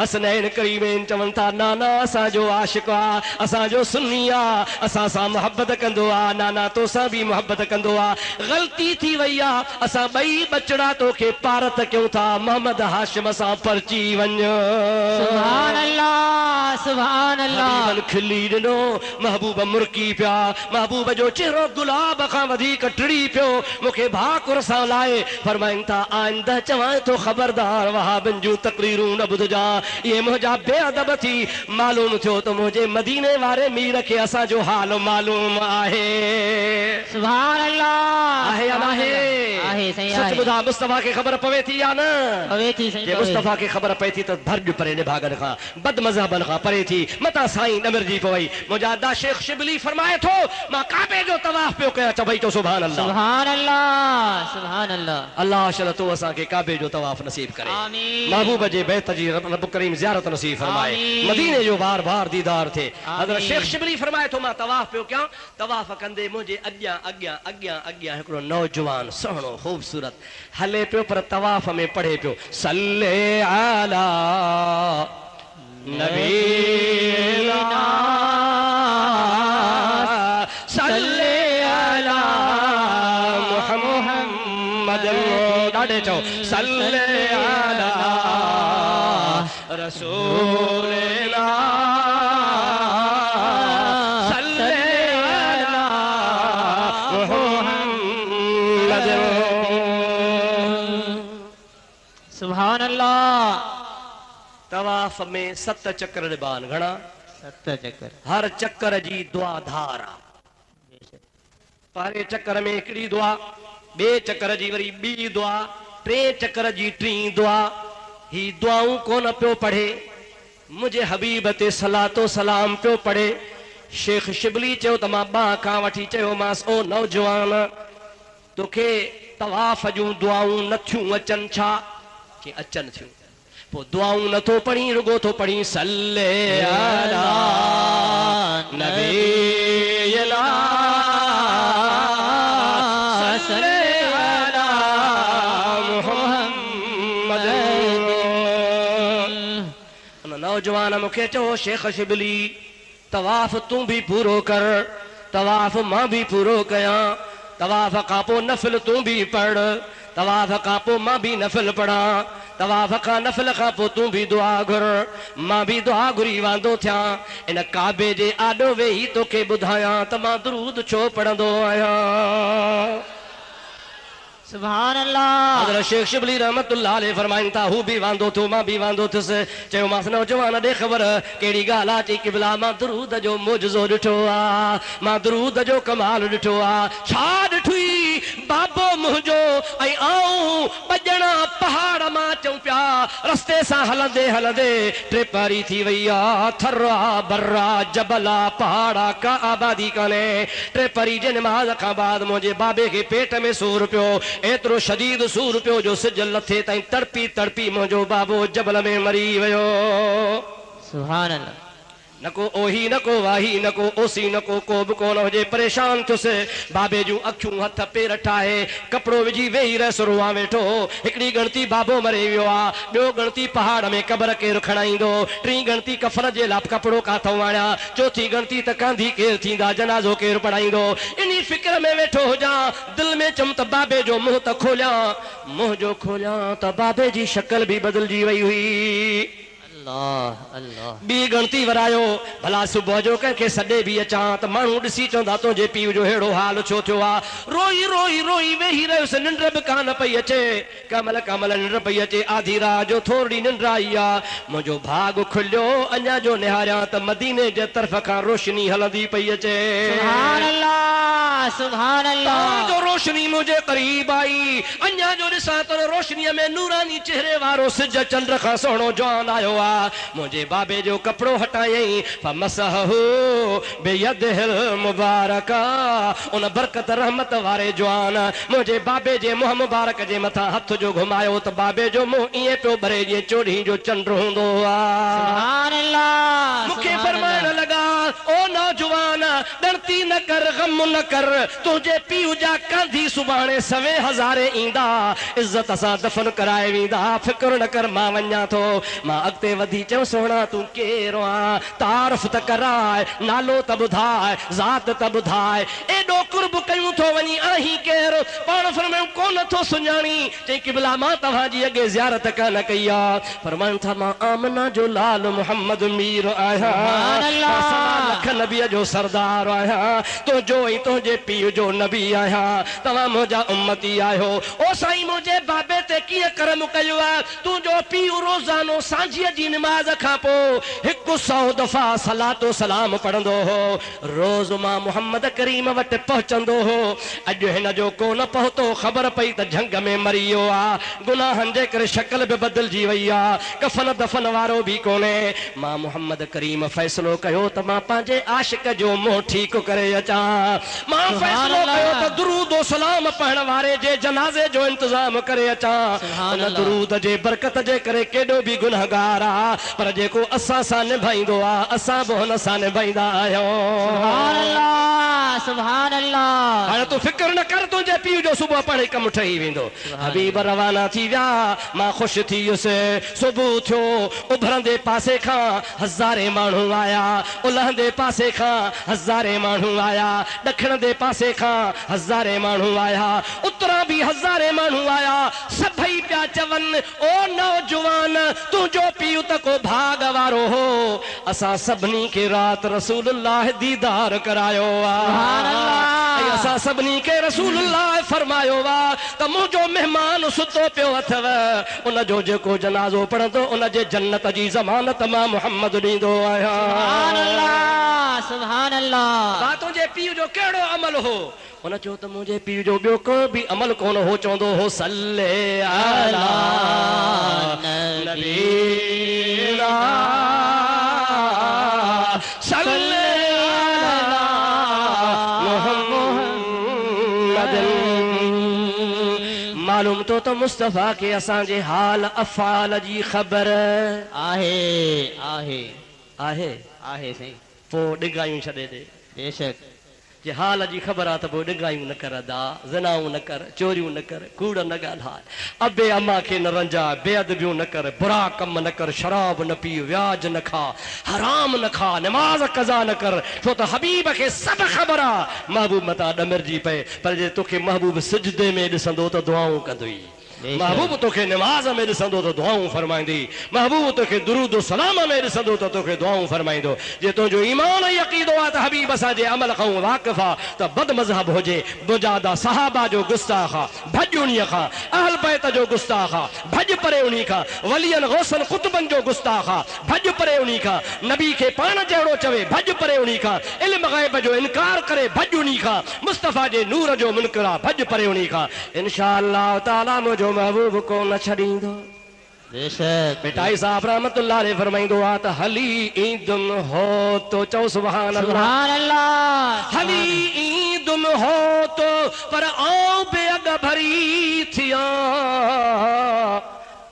हसनैन करीमैन चवनि था नाना असांजो आशिक़ आहे असांजो सुन्नी आहे असां सां मोहब्बत कंदो आहे नाना तोसां बि मोहब्बत कंदो आहे ग़लती थी वई आहे असां ॿई बचड़ा तोखे पारत कयूं था मोहम्मद हाशिम सां परची वञ सुभान अल्लाह सुभान अल्लाह हबीबन खिली ॾिनो महबूब मुरकी पिया महबूब जो चेहरो गुलाब खां वधीक टिड़ी पियो मूंखे भाकुर सां लाए फरमाइनि था आइंदा चवां तो खबरदार वहाबन जूं तकरीरूं न ॿुधजा इहे मुंहिंजा बेअदब थी मालूम थियो त मुंहिंजे मदीने वारे मीर खे असांजो हाल मालूम आहे सुभान अल्लाह आहे या नाहे आहे सही सच आहे ॿुधा मुस्तफा खे ख़बर पवे थी या न पवे थी सही जे पवे मुस्तफा खे ख़बर पए थी त भरज परे निभागन खां बद मज़हबन खां परे थी मता साईं ॾमिरजी पवई मुंहिंजा अदा शेख शिबली फरमाए थो मां काबे जो तवाफ पियो कयां चवई तो सुभान अल्लाह सुभान अल्लाह सुभान अल्लाह अल्लाह शल तो असांखे काबे जो तवाफ नसीब करे आमीन महबूब जे बैत जी रब करीम ज़ियारत नसीब फरमाए आमीन। मदीने जो बार बार दीदार थे आमीन। हज़रत शेख शिबली फरमाए थो मां तवाफ पियो कयां तवाफ कंदे मुंहिंजे अॻियां अॻियां अॻियां अॻियां हिकिड़ो नौजवान सुहिणो ख़ूबसूरत हले पियो पर तवाफ में पढ़े पियो सल्ले अला नबीना सल्ले अला मुहम्मद ॾाढे चओ सल्ले अला रसूलिना सल्ले अला मुहम्मद सुभान अल्लाह तवाफ में 7 चक्कर निभान घणा 7 चक्कर हर चक्कर जी दुआ धार आहे पहिरें चक्कर में हिकिड़ी दुआ ॿिए चक्कर जी वरी ॿी दुआ टे चक्कर जी टी दुआ ही दुआऊं कोन पियो पढ़े मुंहिंजे हबीब ते सलातो सलाम पियो पढ़े शेख शिबली चयो त मां बाह खां वठी चयोमांसि ओ नौजवान तोखे तवाफ जूं दुआऊं नथियूं अचनि छा कि अचनि थियूं पोइ दुआऊं नथो पढ़ी रुगो थो पढ़ी सल्ले अला नबीना सल्ले अला मुहम्मद उन नौजवान मूंखे चयो शेख शिबली तवाफ तूं भी पूरो कर तवाफ मां भी पूरो कयां तवाफ खां पोइ नफ़िल तूं भी पढ़ तवाफ खां पोइ मां भी नफ़िल पढ़ा तवाफ खां नफ़िल खां पोइ तूं भी दुआ घुर मां भी दुआ घुरी वांदो थियां इन काबे जे आॾो वेही तोखे ॿुधायां त मां दुरूद छो पढ़ंदो आहियां सुभान अल्लाह हज़रत शेख शिबली रहमतुल्लाह अलैह फरमाइनि था हू भी वांदो थियो मां भी वांदो थियुसि चयोमांसि नौजवान ॾे ख़बर कहिड़ी ॻाल्हि आहे चई क़िबला मां दुरूद जो मुजज़ो ॾिठो आहे मां दुरूद जो कमाल ॾिठो आहे छा ॾिठुई बाबो मुंहिंजो ऐं आऊं बजणा पहाड़ मां चऊं पिया रस्ते सां हलंदे हलंदे टे पारी थी वई आ थर्रा बर्रा जबला पहाड़ा का आबादी काने टे पारी जे नमाज खां बाद मुंहिंजे बाबे खे पेट में सूर पियो एतिरो शदीद सूर पियो जो सिज लथे ताईं तड़पी तड़पी मुंहिंजो बाबो जबल में मरी वियो सुभान अल्लाह न को ओही न को वाही न को ओसी न को बि कोन हुजे परेशान थियुसि बाबे जूं अखियूं हथ पेर ठाहे कपिड़ो विझी वेही रहियसि रोआ वेठो हिकिड़ी गणती बाबो मरे वियो आहे ॿियो गणती पहाड़ में क़बर केरु खणाईंदो टीं गणती कफन जे लाइ कपिड़ो काथऊं आणिया चौथी गणती त कांधी केरु थींदा जनाज़ो केरु पढ़ाईंदो इन फिक्र में वेठो हुजां दिलि में चयुमि त बाबे जो मुंहुं त खोलियां मुंहुं जो खोलियां त बाबे जी शक्ल बि बदिलजी वई हुई बी गणती वरायो भला सुबुह जो कंहिंखे सॾे बि अचां त माण्हू ॾिसी चवंदा तुंहिंजे पीउ जो अहिड़ो हाल छो थियो आहे रोई रोई रोई वेही रहियुसि निंड बि कान पई अचे कमल कमल निंड पई अचे आधी रात जो थोरी निंड आई आहे मुंहिंजो भाग खुलियो अञा जो निहारियां त मदीने जे तरफ़ खां रोशनी हलंदी पई अचे सुभान अल्लाह सुभान अल्लाह जो रोशनी मुंहिंजे करीब आई अञा जो ॾिसां त रोशनीअ में नूरानी चेहरे वारो सिज चंड खां सुहिणो जवान आयो आहे मुझे बाबे जो कपड़ो हटाई फमसहु बियदिल मुबारका उन बरकत रहमत वारे जवान मुझे बाबे जे मुंह मुबारक जे मथा हथ जो घुमायो तो बाबे जो मुंह इए पियो भरे जे चोड़ी जो चंड हुंदो सुभान अल्लाह मुखे फरमान लगा ओ नौजवान गणती न कर गम न कर तुझे पीउ जा कांधी सुभाणे सवे हज़ारे ईंदा इज्जत सां दफन कराए वेंदा फिक्र न कर मां वञा थो मां अॻिते वधी चयो सोना तू केरो आ तारफ त कराए नालो त ॿुधाए ज़ात त ॿुधाए एॾो कुर्ब कयूं थो वञी आहीं केरु पाण फरमायूं कोन थो सुञाणी चई क़िबला मां तव्हांजी अॻे ज़ियारत कान कई आहे फरमायूं था मां आमना जो लाल मोहम्मद मीर आहियां लख नबीअ जो सरदार आहियां तुंहिंजो ऐं तुंहिंजे पीउ जो नबी आहियां तव्हां मुंहिंजा उम्मती आहियो ओ साईं मुंहिंजे बाबे ते कीअं कर्म कयो आहे तुंहिंजो पीउ रोज़ानो सांझीअ जी नमाज खां पोइ 100 दफ़ा सलातो सलाम पढ़ंदो हो रोज़ मां मोहम्मद करीम वटि पहुचंदो हो अॼु हिन जो कोन पहुतो ख़बर पई त झंग में मरी वियो आहे गुनाहनि जे करे शक्ल बि बदिलजी वई आहे कफन दफन वारो बि कोन्हे मां मोहम्मद करीम फ़ैसिलो कयो त मां पंहिंजे आशिक जो मुंहुं ठीकु करे अचां मां फ़ैसिलो कयो त दुरूद ओ सलाम पढ़ण वारे जे जनाज़े जो इंतज़ाम करे अचां उन दुरूद जे बरकत जे करे केॾो बि गुनहगार आहे पर जेको असां सां निभाईंदो आहे असां बि हुन सां निभाईंदा आहियूं सुभान अल्लाह सुभान अल्लाह हाणे तूं फिक्र न कर तुंहिंजे पीउ जो सुबुह पढ़ी कमु ठही वेंदो हबीब रवाना थी विया मां ख़ुशि थी वियुसि सुबुह थियो उभरंदे पासे खां हज़ारे माण्हू आया उलहंदे पासे खां हज़ारे माण्हू आया ॾखणंदे पासे खां हज़ारे माण्हू आया उतरां बि हज़ारे माण्हू आया सभई पिया चवनि ओ नौजवान तुंहिंजो पीउ त को भाग वारो हो असां सभिनी खे राति रसूलुल्लाह दीदार करायो आहे असां सभिनी खे रसूलुल्लाह फरमायो आहे त मुंहिंजो महिमान सुतो पियो अथव उन जो जेको जनाज़ो पढ़ंदो उन जे जन्नत जी ज़मानत मां मुहम्मद ॾींदो आहियां सुभान अल्लाह सुभान अल्लाह तुंहिंजे पीउ जो कहिड़ो अमल हो उन चयो त मुंहिंजे पीउ जो ॿियो को बि अमल कोन हो चवंदो हो सल्ले अला नबीना सल्ले अला मुहम्मद मालूम तो त मुस्तफ़ा के असांजे हाल अफ़ाल जी ख़बर आहे आहे आहे आहे सही पोइ ॾिघायूं छॾे ॾे बेशक जे हाल जी ख़बर आहे त पोइ ॾिघायूं न कर दा ज़नाऊं न कर चोरियूं न कर कूड़ न ॻाल्हाए अबे अम्मा खे न रंजाए बेअदबियूं न कर बुरा कम न कर शराब न पी व्याज न खा हराम न खा नमाज कज़ा न कर छो त हबीब खे सभु ख़बर आहे महबूब मता ॾमिरजी पए पर जे तोखे महबूब सिजदे में ॾिसंदो त दुआऊं कंदुई बेशक। महबूब तोखे नमाज में ॾिसंदो तो दुआऊं फरमाईंदी, महबूब तोखे दुरूद व सलाम में ॾिसंदो तो तोखे दुआऊं फरमाईंदो। जे तुंहिंजो ईमान ऐं अक़ीदो आहे त हबीब असांजे अमल खां वाक़िफ़ आहे त बद मज़हब हुजे, बुजादा सहाबा जो गुस्ताख आहे, भॼ उन्हीअ खां, अहल बैत जो गुस्ताख आहे, भॼ परे उन्हीअ खां, वलियन गौसन कुतबन जो गुस्ताख आहे, भॼ परे उन्हीअ खां, नबी खे पाण जहिड़ो चवे भॼ परे उन्हीअ खां, इल्म ग़ैब जो इनकार करे भॼ उन्हीअ खां, मुस्तफ़ा जे नूर जो मुनकर आहे भॼ परे उन्हीअ खां। इंशा अल्लाह ताला मुंहिंजो महबूब को न छॾींदो। बेशक मिठाई साहब रहमतुल्लाह अलैह फरमाईंदो आहे त हली ईदुन हो तो चओ सुभान अल्लाह। सुभान अल्लाह। हली ईदुन हो तो पर आऊं बेअग भरी थिया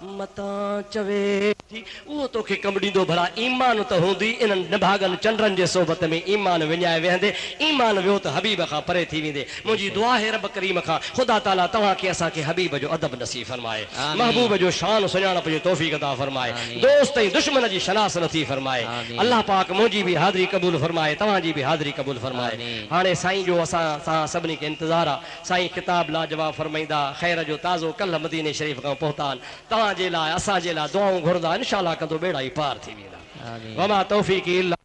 मता चवे थी उहो तोखे कमु ॾींदो भला ईमान त हूंदी इन्हनि निभागनि चंडनि जे सोबत में ईमान विञाए वेहंदे, ईमान वियो त हबीब खां परे थी वेंदे। मुंहिंजी दुआ है रब करीम खां ख़ुदा ताला तव्हांखे असांखे हबीब जो अदब नसीब फरमाए, आमीन। महबूब जो शान सुञाणप जो तौफ़ीक़ अता फरमाए, दोस्त ऐं दुश्मन जी शनास नथी फरमाए। आमीन। अल्लाह पाक मुंहिंजी बि हाज़िरी क़बूल फरमाए, तव्हांजी बि हाज़िरी क़बूल फरमाए। आमीन। हाणे साईं जो असां सभिनी खे इंतज़ारु आहे। साईं किताब लाजवाब फरमाईंदा, ख़ैर जो ताज़ो कल्ह मदीने शरीफ़ खां पहुता तव्हांजे लाइ असांजे लाइ दुआऊं घुरंदा, इंशाअल्लाह कंदो बेड़ा ई पार थी वेंदा। आमीन। वमा तौफ़ीक़ी इल्ला